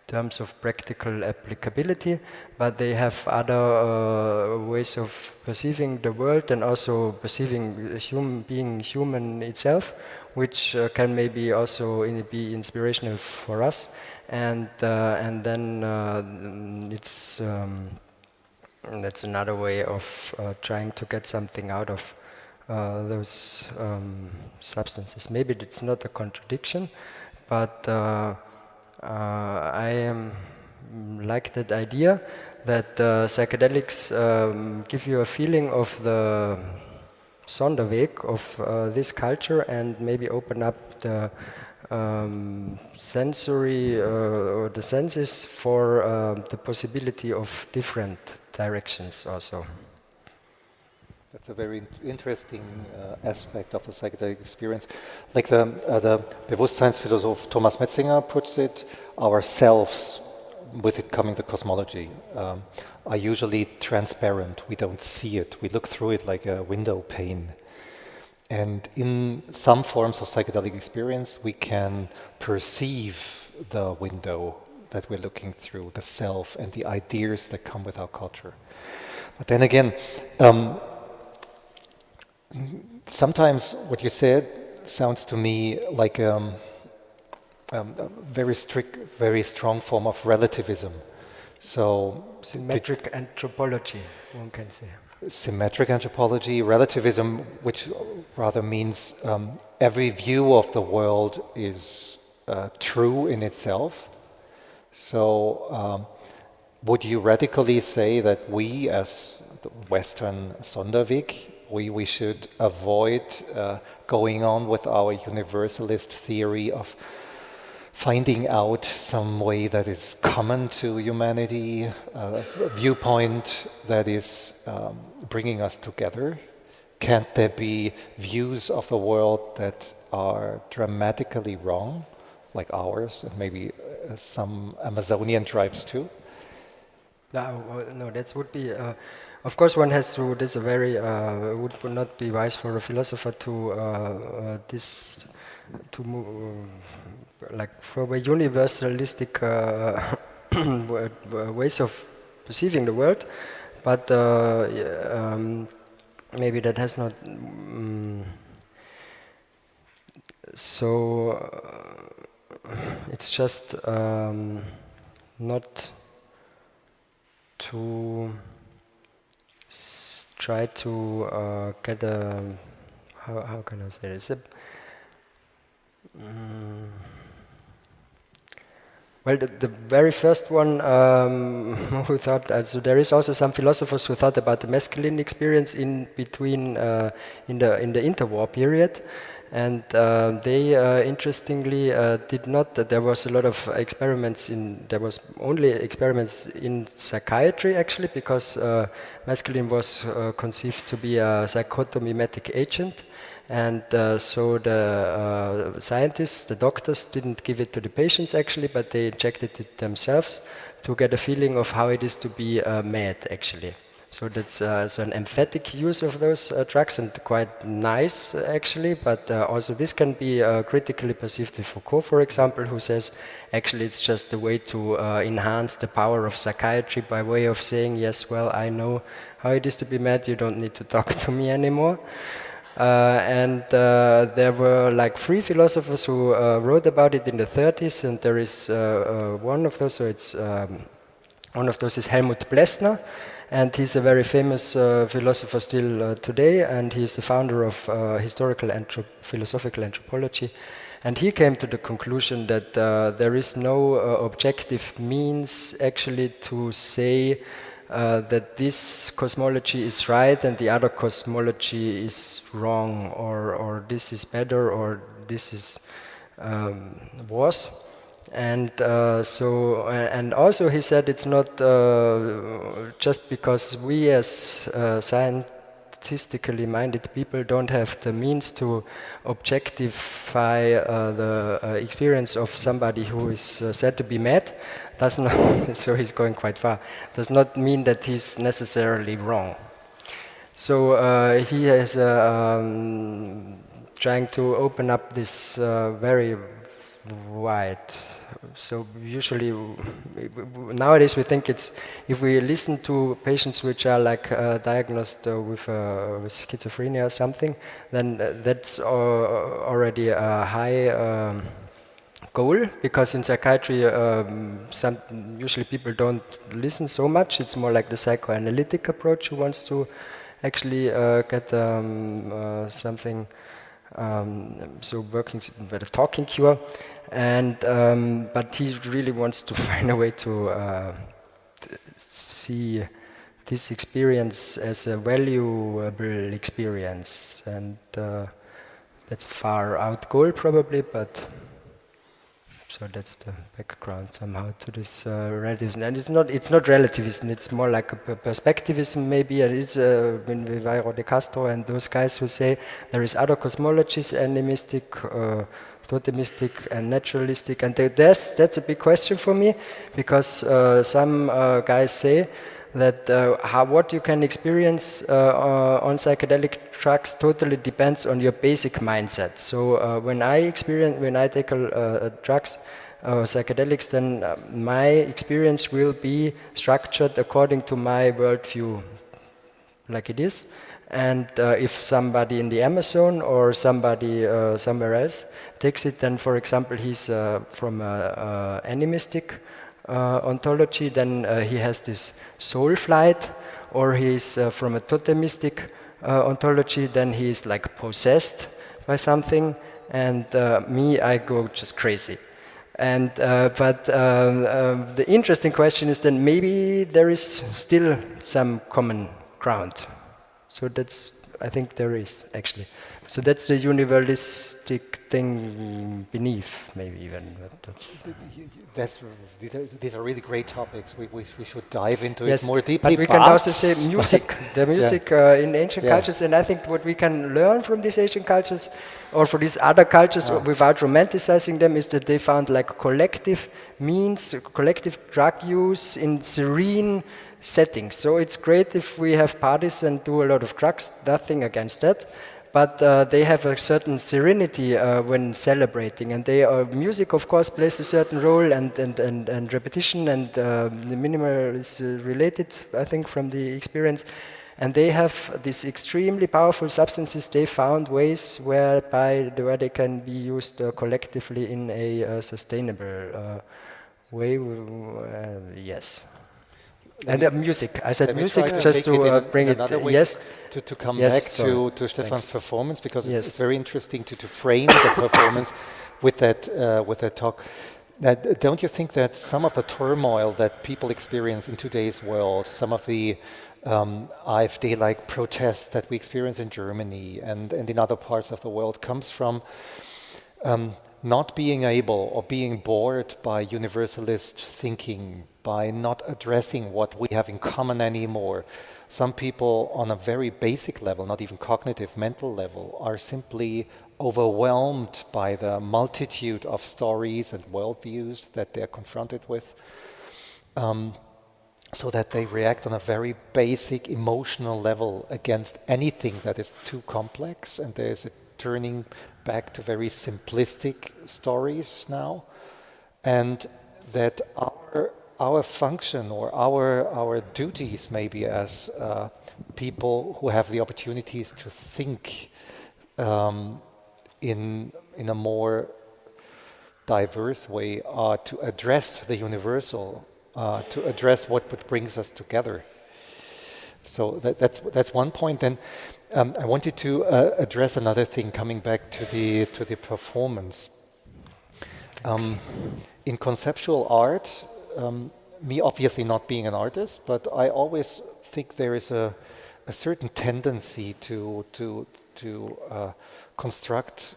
terms of practical applicability, but they have other ways of perceiving the world and also perceiving being human itself, which can maybe also be inspirational for us, and then it's that's another way of trying to get something out of those substances. Maybe it's not a contradiction, but I like that idea that psychedelics give you a feeling of the Sonderweg of this culture, and maybe open up the sensory or the senses for the possibility of different directions also. That's a very interesting aspect of the psychedelic experience. Like the Bewusstseinsphilosoph Thomas Metzinger puts it, ourselves, with it coming the cosmology, are usually transparent. We don't see it. We look through it like a window pane. And in some forms of psychedelic experience, we can perceive the window that we're looking through, the self and the ideas that come with our culture. But then again, sometimes what you said sounds to me like a very strict, very strong form of relativism. So symmetric anthropology, one can say. Symmetric anthropology, relativism, which rather means every view of the world is true in itself. So would you radically say that we, as the Western Sonderweg, we should avoid going on with our universalist theory of finding out some way that is common to humanity, a viewpoint that is bringing us together? Can't there be views of the world that are dramatically wrong, like ours, and maybe some Amazonian tribes too? No, that would be. Of course, one has to. This is a very would not be wise for a philosopher to move, like from a universalistic ways of perceiving the world, but maybe that has not. It's just not to try to get a, how can I say this? Well, the very first one who thought, so there is also some philosophers who thought about the masculine experience in between in the interwar period. And they interestingly did not. There was a lot of experiments in. There was only experiments in psychiatry actually, because masculine was conceived to be a psychotomimetic agent, and so the scientists, the doctors, didn't give it to the patients actually, but they injected it themselves to get a feeling of how it is to be mad actually. So that's so an emphatic use of those drugs, and quite nice actually, but also this can be critically perceived with Foucault, for example, who says actually it's just a way to enhance the power of psychiatry by way of saying, yes, well, I know how it is to be mad, you don't need to talk to me anymore. And there were like 3 philosophers who wrote about it in the 30s, and there is one of those, so it's one of those is Helmut Plessner. And he's a very famous philosopher still today, and he's the founder of philosophical anthropology. And he came to the conclusion that there is no objective means actually to say that this cosmology is right and the other cosmology is wrong, or this is better, or this is worse. And and also he said it's not just because we as scientifically minded people don't have the means to objectify the experience of somebody who is said to be mad, does not, so he's going quite far, does not mean that he's necessarily wrong. So he is trying to open up this very wide. So usually, nowadays we think it's, if we listen to patients which are like diagnosed with schizophrenia or something, then that's already a high goal, because in psychiatry usually people don't listen so much. It's more like the psychoanalytic approach who wants to actually get something, so working with a talking cure. And but he really wants to find a way to see this experience as a valuable experience, and that's a far out goal probably, but so that's the background somehow to this relativism. And it's not relativism, it's more like a perspectivism maybe. And it's Vivairo de Castro and those guys who say there is other cosmologies, animistic, totemistic and naturalistic, and that's a big question for me, because some guys say that what you can experience on psychedelic drugs totally depends on your basic mindset. So when I take drugs, psychedelics, then my experience will be structured according to my worldview, like it is. And if somebody in the Amazon or somebody somewhere else takes it, then for example he's from animistic ontology, then he has this soul flight, or he's from a totemistic ontology, then he's like possessed by something, and me, I go just crazy. And but the interesting question is then maybe there is still some common ground. So that's, I think there is actually. So that's the universalistic thing beneath, maybe even. These are really great topics. We should dive into Yes, it more deeply. but we can also say music, the music in ancient Yeah. cultures, and I think what we can learn from these ancient cultures, or for these other cultures, without romanticizing them, is that they found like collective means, collective drug use in serene settings. So it's great if we have parties and do a lot of drugs, nothing against that. But they have a certain serenity when celebrating, and music, of course, plays a certain role, and repetition, and the minimal is related, I think, from the experience. And they have these extremely powerful substances. They found ways where they can be used collectively in a sustainable way. Yes. And music. I said music just to bring it. Yes. To come back to Stefan's performance, because it's very interesting to frame the performance with that talk. Don't you think that some of the turmoil that people experience in today's world, some of the AfD-like protests that we experience in Germany and in other parts of the world, comes from not being able or being bored by universalist thinking, by not addressing what we have in common anymore? Some people on a very basic level, not even cognitive, mental level, are simply overwhelmed by the multitude of stories and worldviews that they're confronted with, so that they react on a very basic emotional level against anything that is too complex, and there's a turning back to very simplistic stories now, and that our function or our duties maybe as people who have the opportunities to think in a more diverse way are to address the universal, to address what brings us together. So that's one point. And I wanted to address another thing, coming back to the performance. In conceptual art, me obviously not being an artist, but I always think there is a certain tendency to construct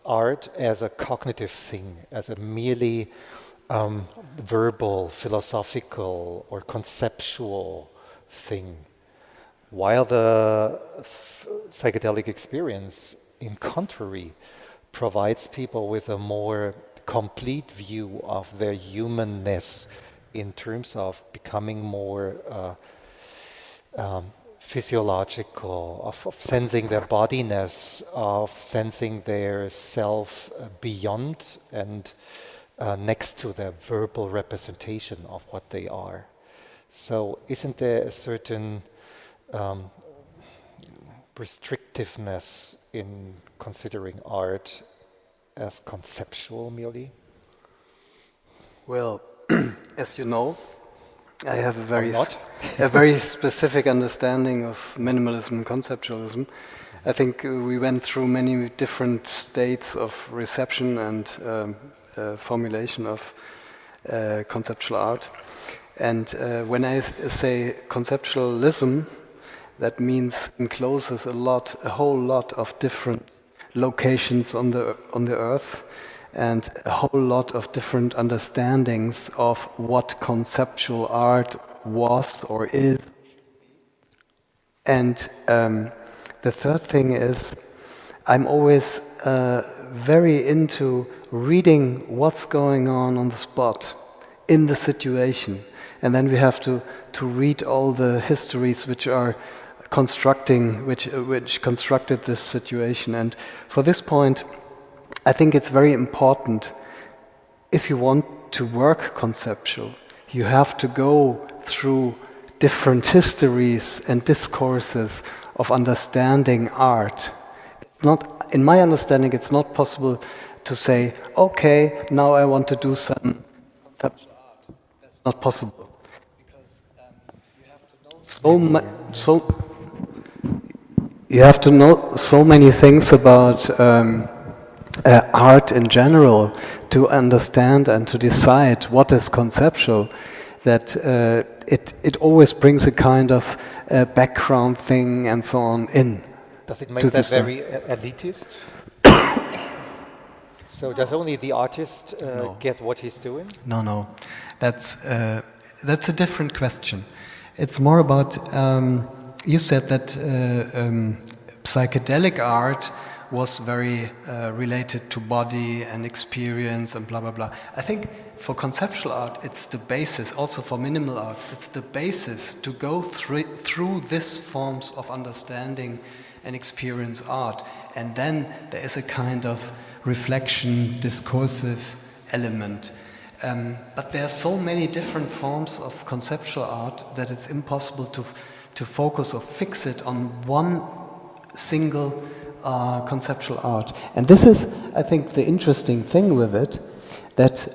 art as a cognitive thing, as a merely verbal, philosophical, or conceptual thing, while the psychedelic experience, in contrary, provides people with a more complete view of their humanness in terms of becoming more physiological, of sensing their bodiness, of sensing their self beyond and next to their verbal representation of what they are. So isn't there a certain restrictiveness in considering art as conceptual merely? Well, as you know, I have a very specific understanding of minimalism and conceptualism. I think we went through many different states of reception and formulation of conceptual art. And when I say conceptualism, that means encloses a whole lot of different locations on the earth, and a whole lot of different understandings of what conceptual art was or is. And the third thing is, I'm always very into reading what's going on the spot, in the situation. And then we have to read all the histories which are which constructed this situation. And for this point, I think it's very important, if you want to work conceptual, you have to go through different histories and discourses of understanding art. It's not, in my understanding, it's not possible to say, okay, now I want to do some conceptual art. That's not possible. Because you have to know so many things about art in general to understand and to decide what is conceptual, that it always brings a kind of background thing and so on in. Does it make that very elitist? So does only the artist get what he's doing? No. That's a different question. It's more about, you said that psychedelic art was very related to body and experience and blah, blah, blah. I think for conceptual art, it's the basis, also for minimal art, it's the basis to go through these forms of understanding and experience art. And then there is a kind of reflection, discursive element. But there are so many different forms of conceptual art that it's impossible to focus or fix it on one single conceptual art. And this is, I think, the interesting thing with it, that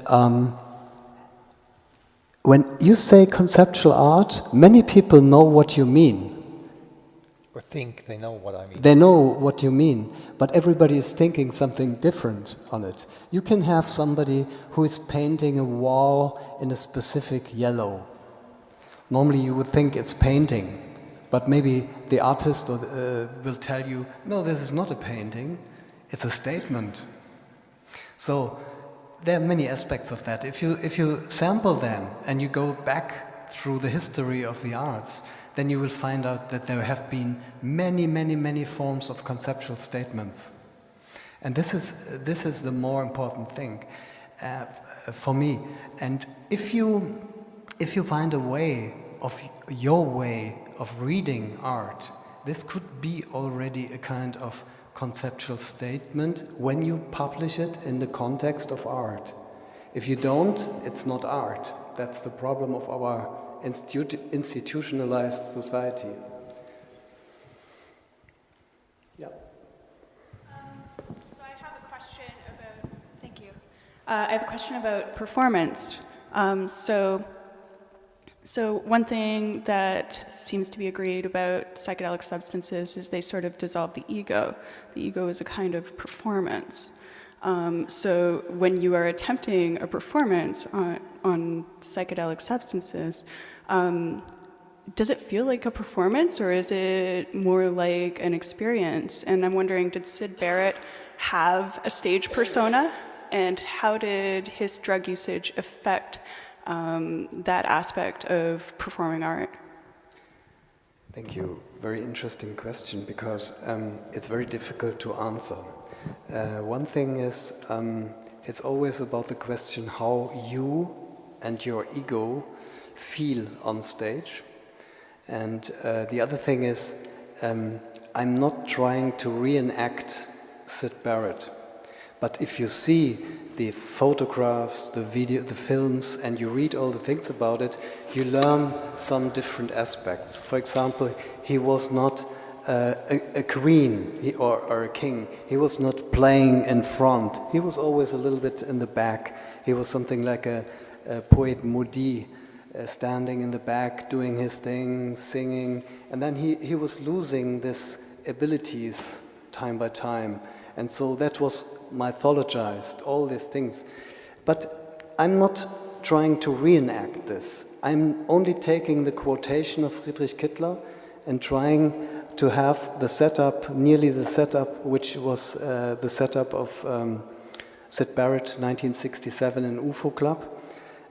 when you say conceptual art, many people know what you mean. Or think they know what I mean. They know what you mean, but everybody is thinking something different on it. You can have somebody who is painting a wall in a specific yellow. Normally you would think it's painting, but maybe the artist will tell you, no, this is not a painting, it's a statement. So there are many aspects of that. If you sample them and you go back through the history of the arts, then you will find out that there have been many forms of conceptual statements. And this is the more important thing for me. And if you find a way of your way of reading art, this could be already a kind of conceptual statement when you publish it in the context of art. If you don't, it's not art. That's the problem of our institutionalized society. Yeah. So I have a question about. Thank you. I have a question about performance. So one thing that seems to be agreed about psychedelic substances is they sort of dissolve the ego. The ego is a kind of performance. So when you are attempting a performance on psychedelic substances, does it feel like a performance or is it more like an experience? And I'm wondering, did Syd Barret have a stage persona? And how did his drug usage affect that aspect of performing art? Thank you. Very interesting question, because it's very difficult to answer. One thing is, it's always about the question how you and your ego feel on stage. And the other thing is, I'm not trying to reenact Syd Barret, but if you see the photographs, the video, the films, and you read all the things about it, you learn some different aspects. For example, he was not a queen or a king. He was not playing in front. He was always a little bit in the back. He was something like a poet maudit, standing in the back, doing his thing, singing. And then he was losing these abilities time by time. And so that was mythologized, all these things. But I'm not trying to reenact this. I'm only taking the quotation of Friedrich Kittler and trying to have the setup, nearly the setup, which was the setup of Syd Barret, 1967 in UFO Club.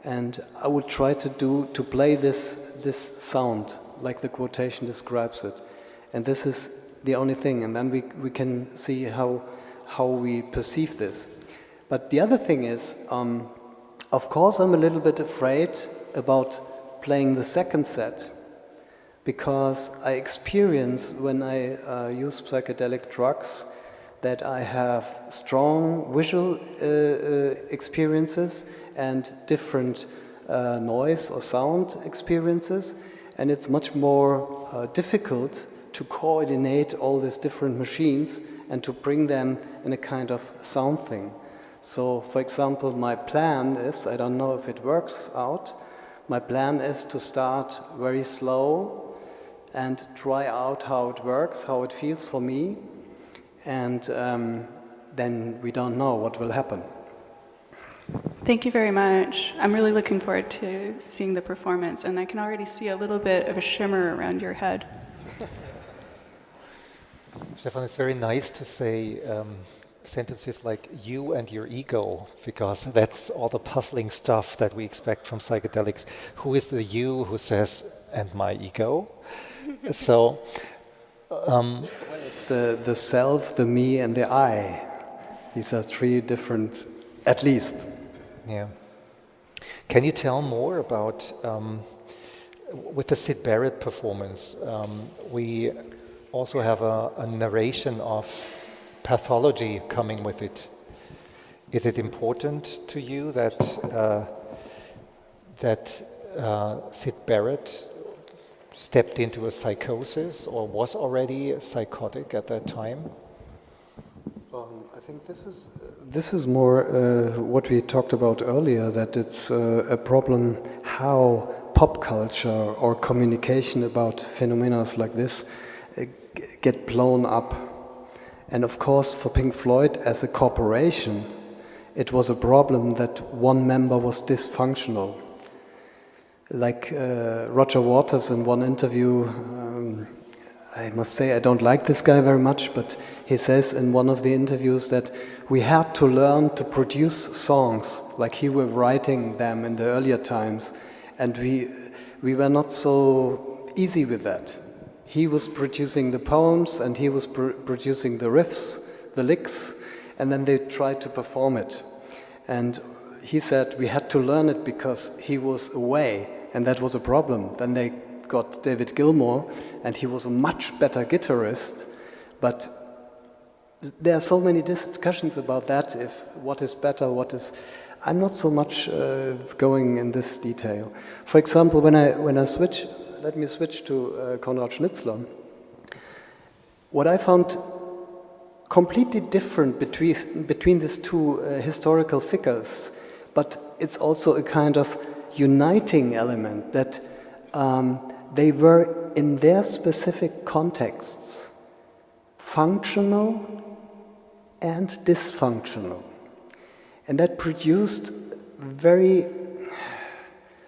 And I would try to play this sound, like the quotation describes it. And this is the only thing, and then we can see how we perceive this. But the other thing is, of course I'm a little bit afraid about playing the second set, because I experience when I use psychedelic drugs that I have strong visual experiences and different noise or sound experiences, and it's much more difficult to coordinate all these different machines and to bring them in a kind of sound thing. So, for example, my plan is, I don't know if it works out, my plan is to start very slow and try out how it works, how it feels for me, and then we don't know what will happen. Thank you very much. I'm really looking forward to seeing the performance, and I can already see a little bit of a shimmer around your head. Stefan, it's very nice to say sentences like you and your ego, because that's all the puzzling stuff that we expect from psychedelics. Who is the you who says, and my ego? So, it's the self, the me, and the I. These are three different, at least. Yeah. Can you tell more about, with the Syd Barret performance, we also have a narration of pathology coming with it. Is it important to you that Syd Barret stepped into a psychosis or was already psychotic at that time? I think this is more what we talked about earlier, that it's a problem how pop culture or communication about phenomena like this get blown up. And of course, for Pink Floyd as a corporation, it was a problem that one member was dysfunctional. Like Roger Waters in one interview, I must say I don't like this guy very much, but he says in one of the interviews that we had to learn to produce songs like he were writing them in the earlier times, and we were not so easy with that. He was producing the poems and he was producing the riffs, the licks, and then they tried to perform it. And he said we had to learn it because he was away, and that was a problem. Then they got David Gilmour, and he was a much better guitarist, but there are so many discussions about that, if what is better, what is... I'm not so much going in this detail. For example, when I switch, let me switch to Conrad Schnitzler. What I found completely different between these two historical figures, but it's also a kind of uniting element that they were in their specific contexts functional and dysfunctional. And that produced very,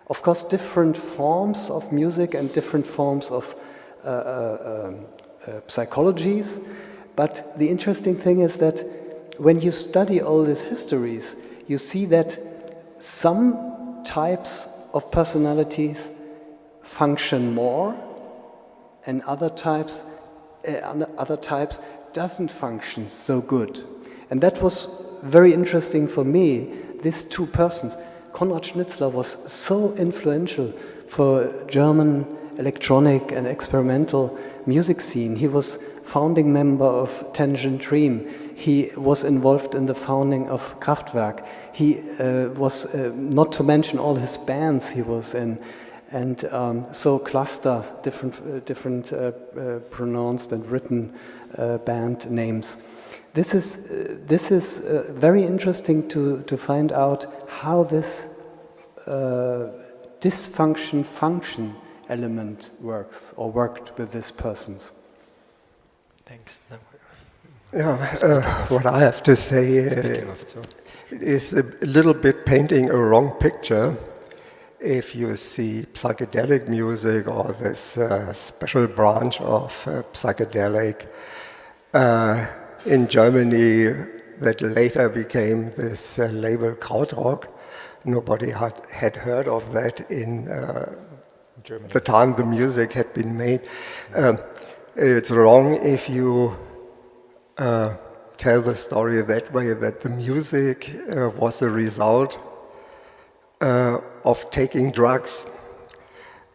of course, different forms of music and different forms of psychologies. But the interesting thing is that when you study all these histories, you see that some types of personalities function more, and other types doesn't function so good. And that was very interesting for me. These two persons, Conrad Schnitzler was so influential for German electronic and experimental music scene. He was founding member of Tangent Dream. He was involved in the founding of Kraftwerk. He was, not to mention all his bands he was in, and so Cluster, different pronounced and written band names. This is very interesting to find out how this dysfunction-function element works or worked with these persons. Thanks. Yeah, what I have to say is a little bit painting a wrong picture. If you see psychedelic music or this special branch of psychedelic in Germany that later became this label Krautrock, nobody had heard of that in Germany. The time the music had been made. It's wrong if you tell the story that way, that the music was a result of taking drugs.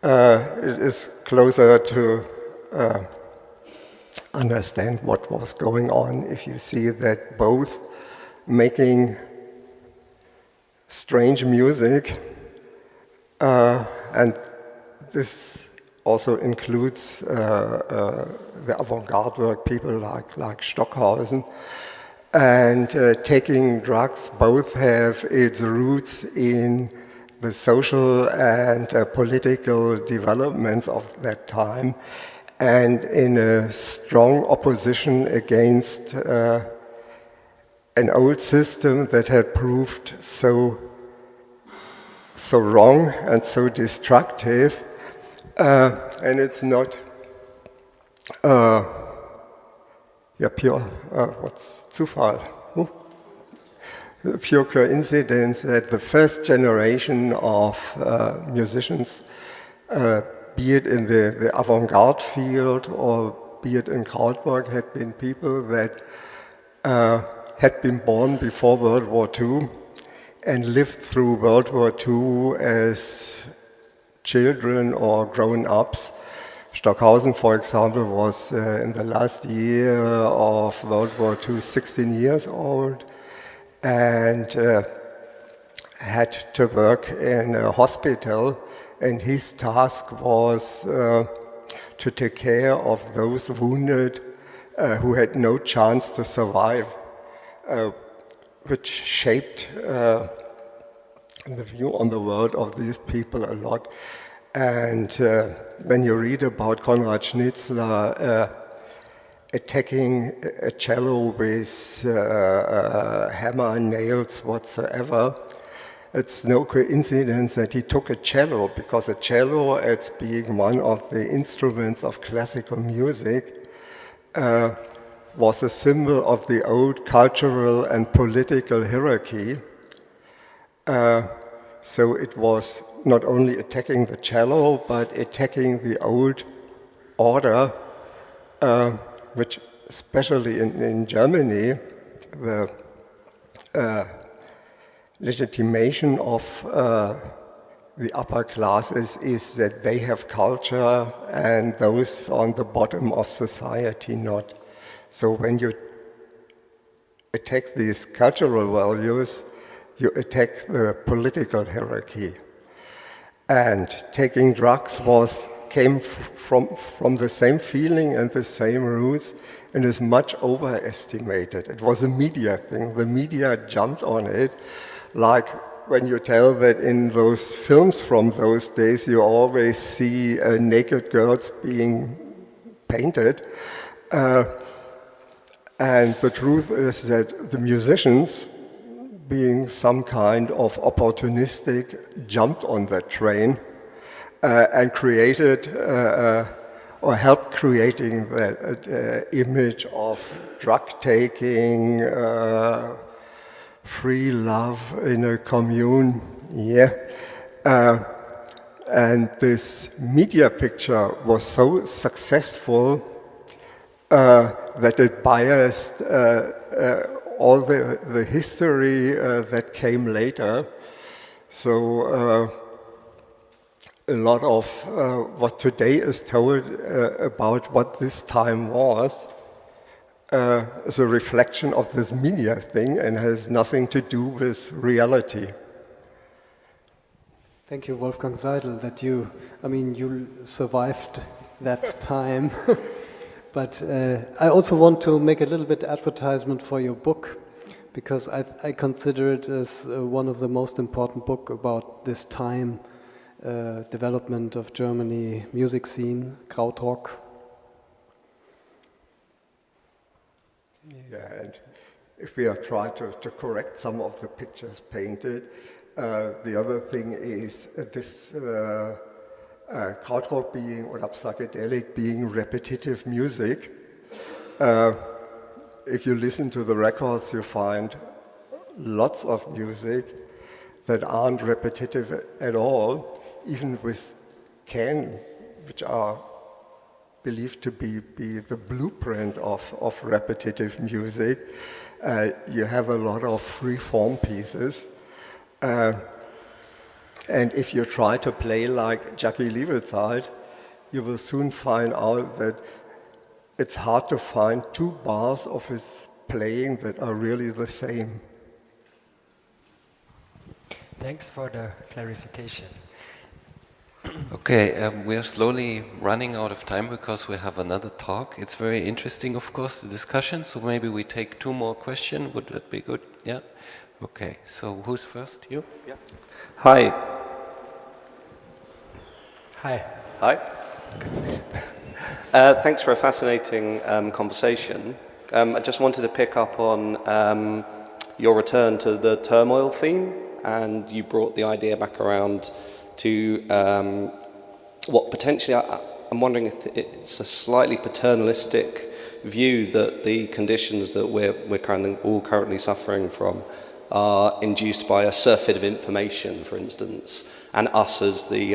It is closer to understand what was going on if you see that both making strange music, and this also includes the avant-garde work, people like Stockhausen, and taking drugs both have its roots in the social and political developments of that time, and in a strong opposition against an old system that had proved so wrong and so destructive. And it's not pure, what's Zufall? Pure coincidence that the first generation of musicians, be it in the avant-garde field or be it in Krautwerk, had been people that had been born before World War II and lived through World War II as children or grown-ups. Stockhausen, for example, was in the last year of World War II 16 years old and had to work in a hospital, and his task was to take care of those wounded who had no chance to survive, which shaped the view on the world of these people a lot. And when you read about Conrad Schnitzler attacking a cello with hammer and nails whatsoever, it's no coincidence that he took a cello, because a cello, as being one of the instruments of classical music, was a symbol of the old cultural and political hierarchy. So it was not only attacking the cello, but attacking the old order, which especially in Germany, the legitimation of the upper classes is that they have culture and those on the bottom of society not. So when you attack these cultural values, you attack the political hierarchy. And taking drugs came from the same feeling and the same roots, and is much overestimated. It was a media thing. The media jumped on it, like when you tell that in those films from those days you always see naked girls being painted. And the truth is that the musicians, being some kind of opportunistic, jumped on that train and created or helped creating that image of drug taking, free love in a commune. And this media picture was so successful that it biased all the history that came later. So a lot of what today is told about what this time was is a reflection of this media thing and has nothing to do with reality. Thank you, Wolfgang Seidel, that you survived that time. But I also want to make a little bit advertisement for your book, because I consider it as one of the most important books about this time, development of Germany music scene, Krautrock. Yeah, and if we are trying to correct some of the pictures painted, the other thing is this Krautrock being, or psychedelic being repetitive music. If you listen to the records, you find lots of music that aren't repetitive at all, even with which are believed to be the blueprint of repetitive music. You have a lot of free form pieces. And if you try to play like Jackie Liebetzeit, you will soon find out that it's hard to find two bars of his playing that are really the same. Thanks for the clarification. Okay, we are slowly running out of time because we have another talk. It's very interesting, of course, the discussion, so maybe we take two more questions. Would that be good? Yeah? Okay, so who's first? You? Yeah. Hi. Hi. Hi. Thanks for a fascinating conversation. I just wanted to pick up on your return to the Turmoil theme, and you brought the idea back around to what potentially, I'm wondering if it's a slightly paternalistic view that the conditions that we're currently suffering from are induced by a surfeit of information, for instance, and us as the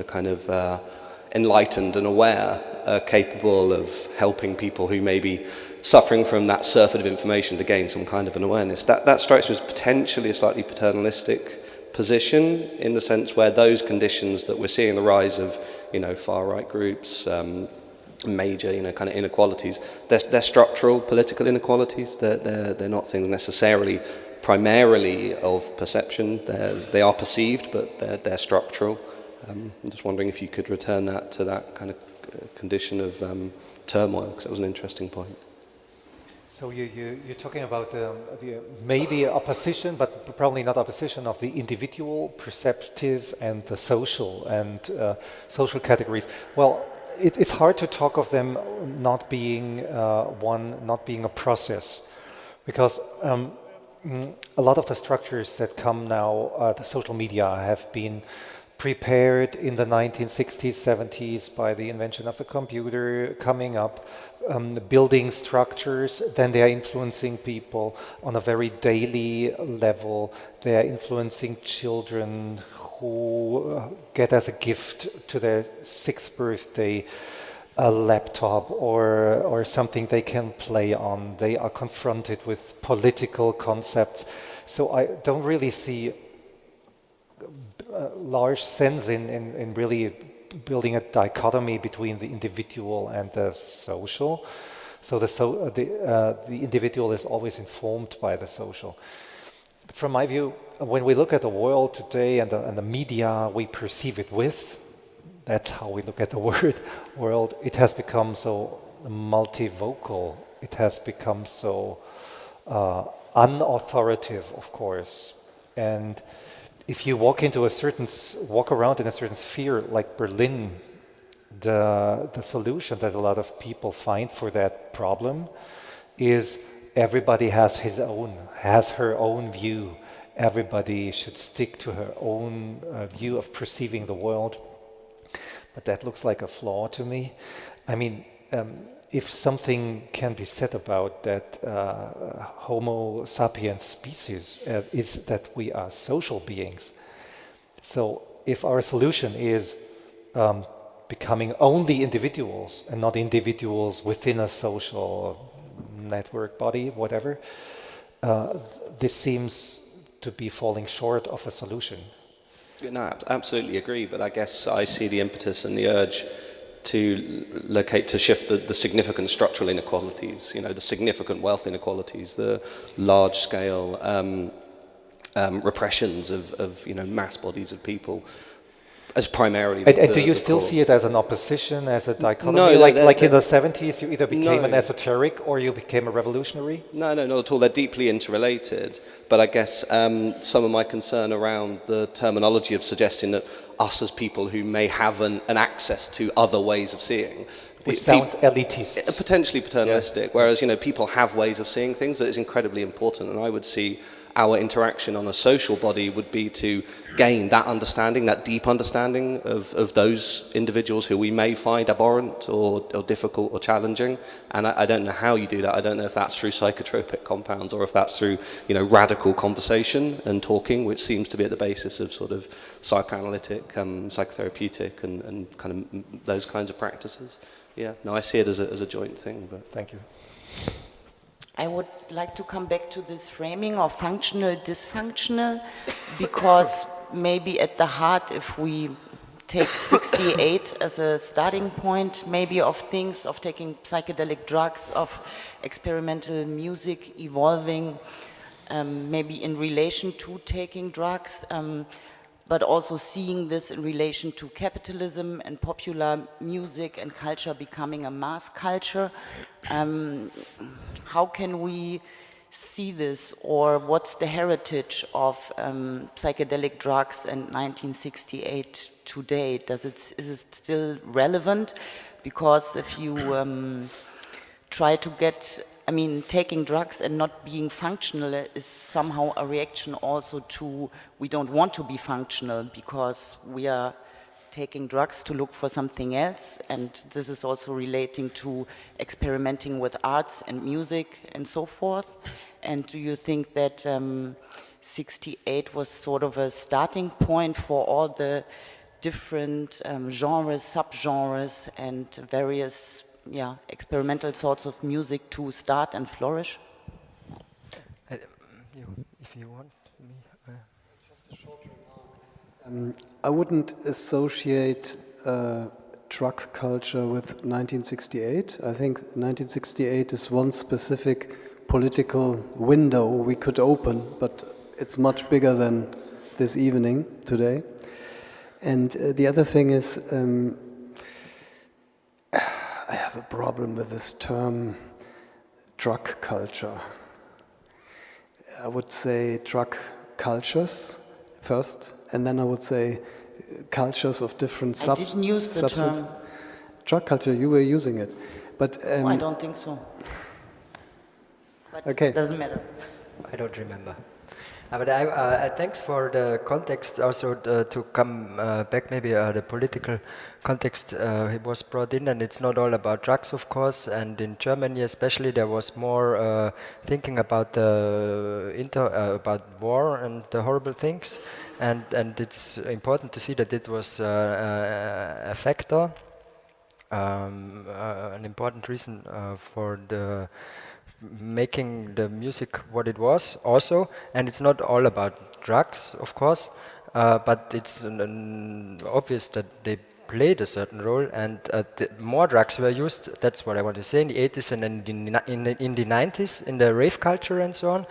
kind of enlightened and aware are capable of helping people who may be suffering from that surfeit of information to gain some kind of an awareness. That strikes me as potentially a slightly paternalistic position, in the sense where those conditions that we're seeing the rise of, far-right groups, major, kind of inequalities, they're structural political inequalities. They're not things necessarily primarily of perception. They are perceived, but they're structural. I'm just wondering if you could return that to that kind of condition of turmoil, because that was an interesting point. So you're talking about maybe opposition, but probably not opposition, of the individual, perceptive, and the social, and social categories. Well, it's hard to talk of them not being not being a process, because a lot of the structures that come now, the social media, have been prepared in the 1960s, 70s by the invention of the computer, coming up, building structures. Then they are influencing people on a very daily level. They are influencing children who get as a gift to their 6th birthday a laptop or something they can play on. They are confronted with political concepts. So I don't really see large sense in really building a dichotomy between the individual and the social. So the individual is always informed by the social. But from my view, when we look at the world today and the media we perceive it with, that's how we look at the world. It has become so multivocal. It has become so unauthoritative, of course. And if you walk around in a certain sphere like Berlin, the solution that a lot of people find for that problem is everybody has her own view. Everybody should stick to her own view of perceiving the world. But that looks like a flaw to me. I mean, if something can be said about that Homo sapiens species is that we are social beings. So if our solution is becoming only individuals and not individuals within a social network, body, whatever, this seems to be falling short of a solution. No, I absolutely agree, but I guess I see the impetus and the urge to shift the significant structural inequalities, the significant wealth inequalities, the large-scale repressions of mass bodies of people, as primarily. And do you still see it as an opposition, as a dichotomy? No, like in the 70s, you either became an esoteric or you became a revolutionary? No, not at all. They're deeply interrelated. But I guess some of my concern around the terminology of suggesting that us as people who may have an access to other ways of seeing, which sounds elitist, potentially paternalistic. Yeah. Whereas people have ways of seeing things that is incredibly important, and I would see our interaction on a social body would be to gain that understanding, that deep understanding of those individuals who we may find abhorrent or difficult or challenging. And I don't know how you do that. I don't know if that's through psychotropic compounds or if that's through radical conversation and talking, which seems to be at the basis of sort of psychoanalytic, psychotherapeutic and kind of those kinds of practices. Yeah, no, I see it as a joint thing. But thank you. I would like to come back to this framing of functional, dysfunctional, because maybe at the heart, if we take 68 as a starting point, maybe of things, of taking psychedelic drugs, of experimental music evolving, maybe in relation to taking drugs, but also seeing this in relation to capitalism and popular music and culture becoming a mass culture. How can we see this, or what's the heritage of psychedelic drugs in 1968 today? Is it still relevant? Because if you try to get, taking drugs and not being functional is somehow a reaction also to we don't want to be functional because we are taking drugs to look for something else, and this is also relating to experimenting with arts and music and so forth. And do you think that 68 was sort of a starting point for all the different genres, subgenres, and various experimental sorts of music to start and flourish? If you want me. Just a short remark. I wouldn't associate drug culture with 1968. I think 1968 is one specific political window we could open, but it's much bigger than this evening today. And the other thing is, I have a problem with this term, drug culture. I would say drug cultures first, and then I would say cultures of different substances. I didn't use the term. Drug culture, you were using it. But I don't think so. But okay. It doesn't matter. I don't remember. But thanks for the context also to come back, maybe the political context he was brought in, and it's not all about drugs, of course, and in Germany especially there was more thinking about about war and the horrible things, and it's important to see that it was a factor, an important reason for the making the music what it was also, and it's not all about drugs, of course, but it's obvious that they played a certain role, and more drugs were used. That's what I want to say in the 80s and in the 90s in the rave culture and so on.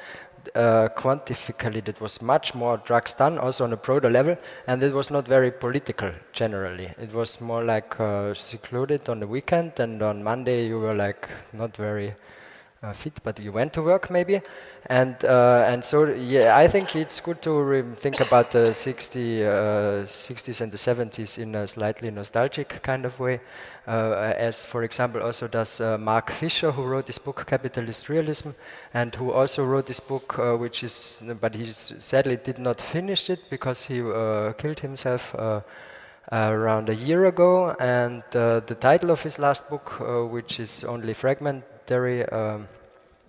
Quantifically, that was much more drugs done, also on a broader level, and it was not very political generally. It was more like secluded on the weekend, and on Monday you were like not very fit, but you went to work maybe, and so I think it's good to think about the 60s and the 70s in a slightly nostalgic kind of way, as for example also does Mark Fisher, who wrote this book Capitalist Realism, and who also wrote this book but he sadly did not finish it because he killed himself around a year ago, and the title of his last book, which is only fragmentary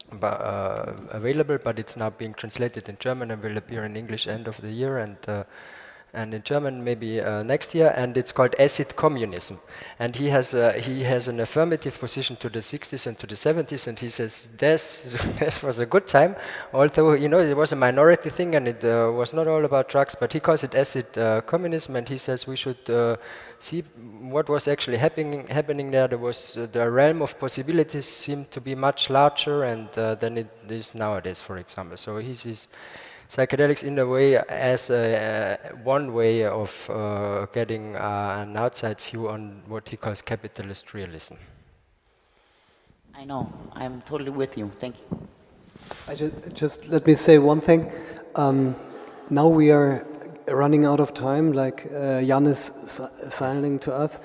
available, but it's now being translated in German and will appear in English end of the year, and in German maybe next year, and it's called Acid Communism. And he has an affirmative position to the 60s and to the 70s, and he says this was a good time, although it was a minority thing and it was not all about drugs, but he calls it acid communism, and he says we should see what was actually happening there. There was the realm of possibilities seemed to be much larger and than it is nowadays, for example. So he sees psychedelics in a way as one way of getting an outside view on what he calls capitalist realism. I know, I'm totally with you, thank you. Just let me say one thing. Now we are running out of time, like Jan is signaling to us.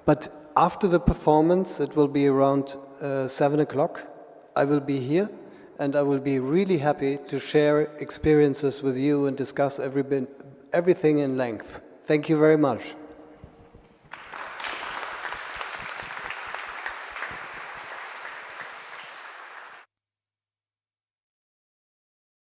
But after the performance, it will be around 7 o'clock. I will be here, and I will be really happy to share experiences with you and discuss everything in length. Thank you very much.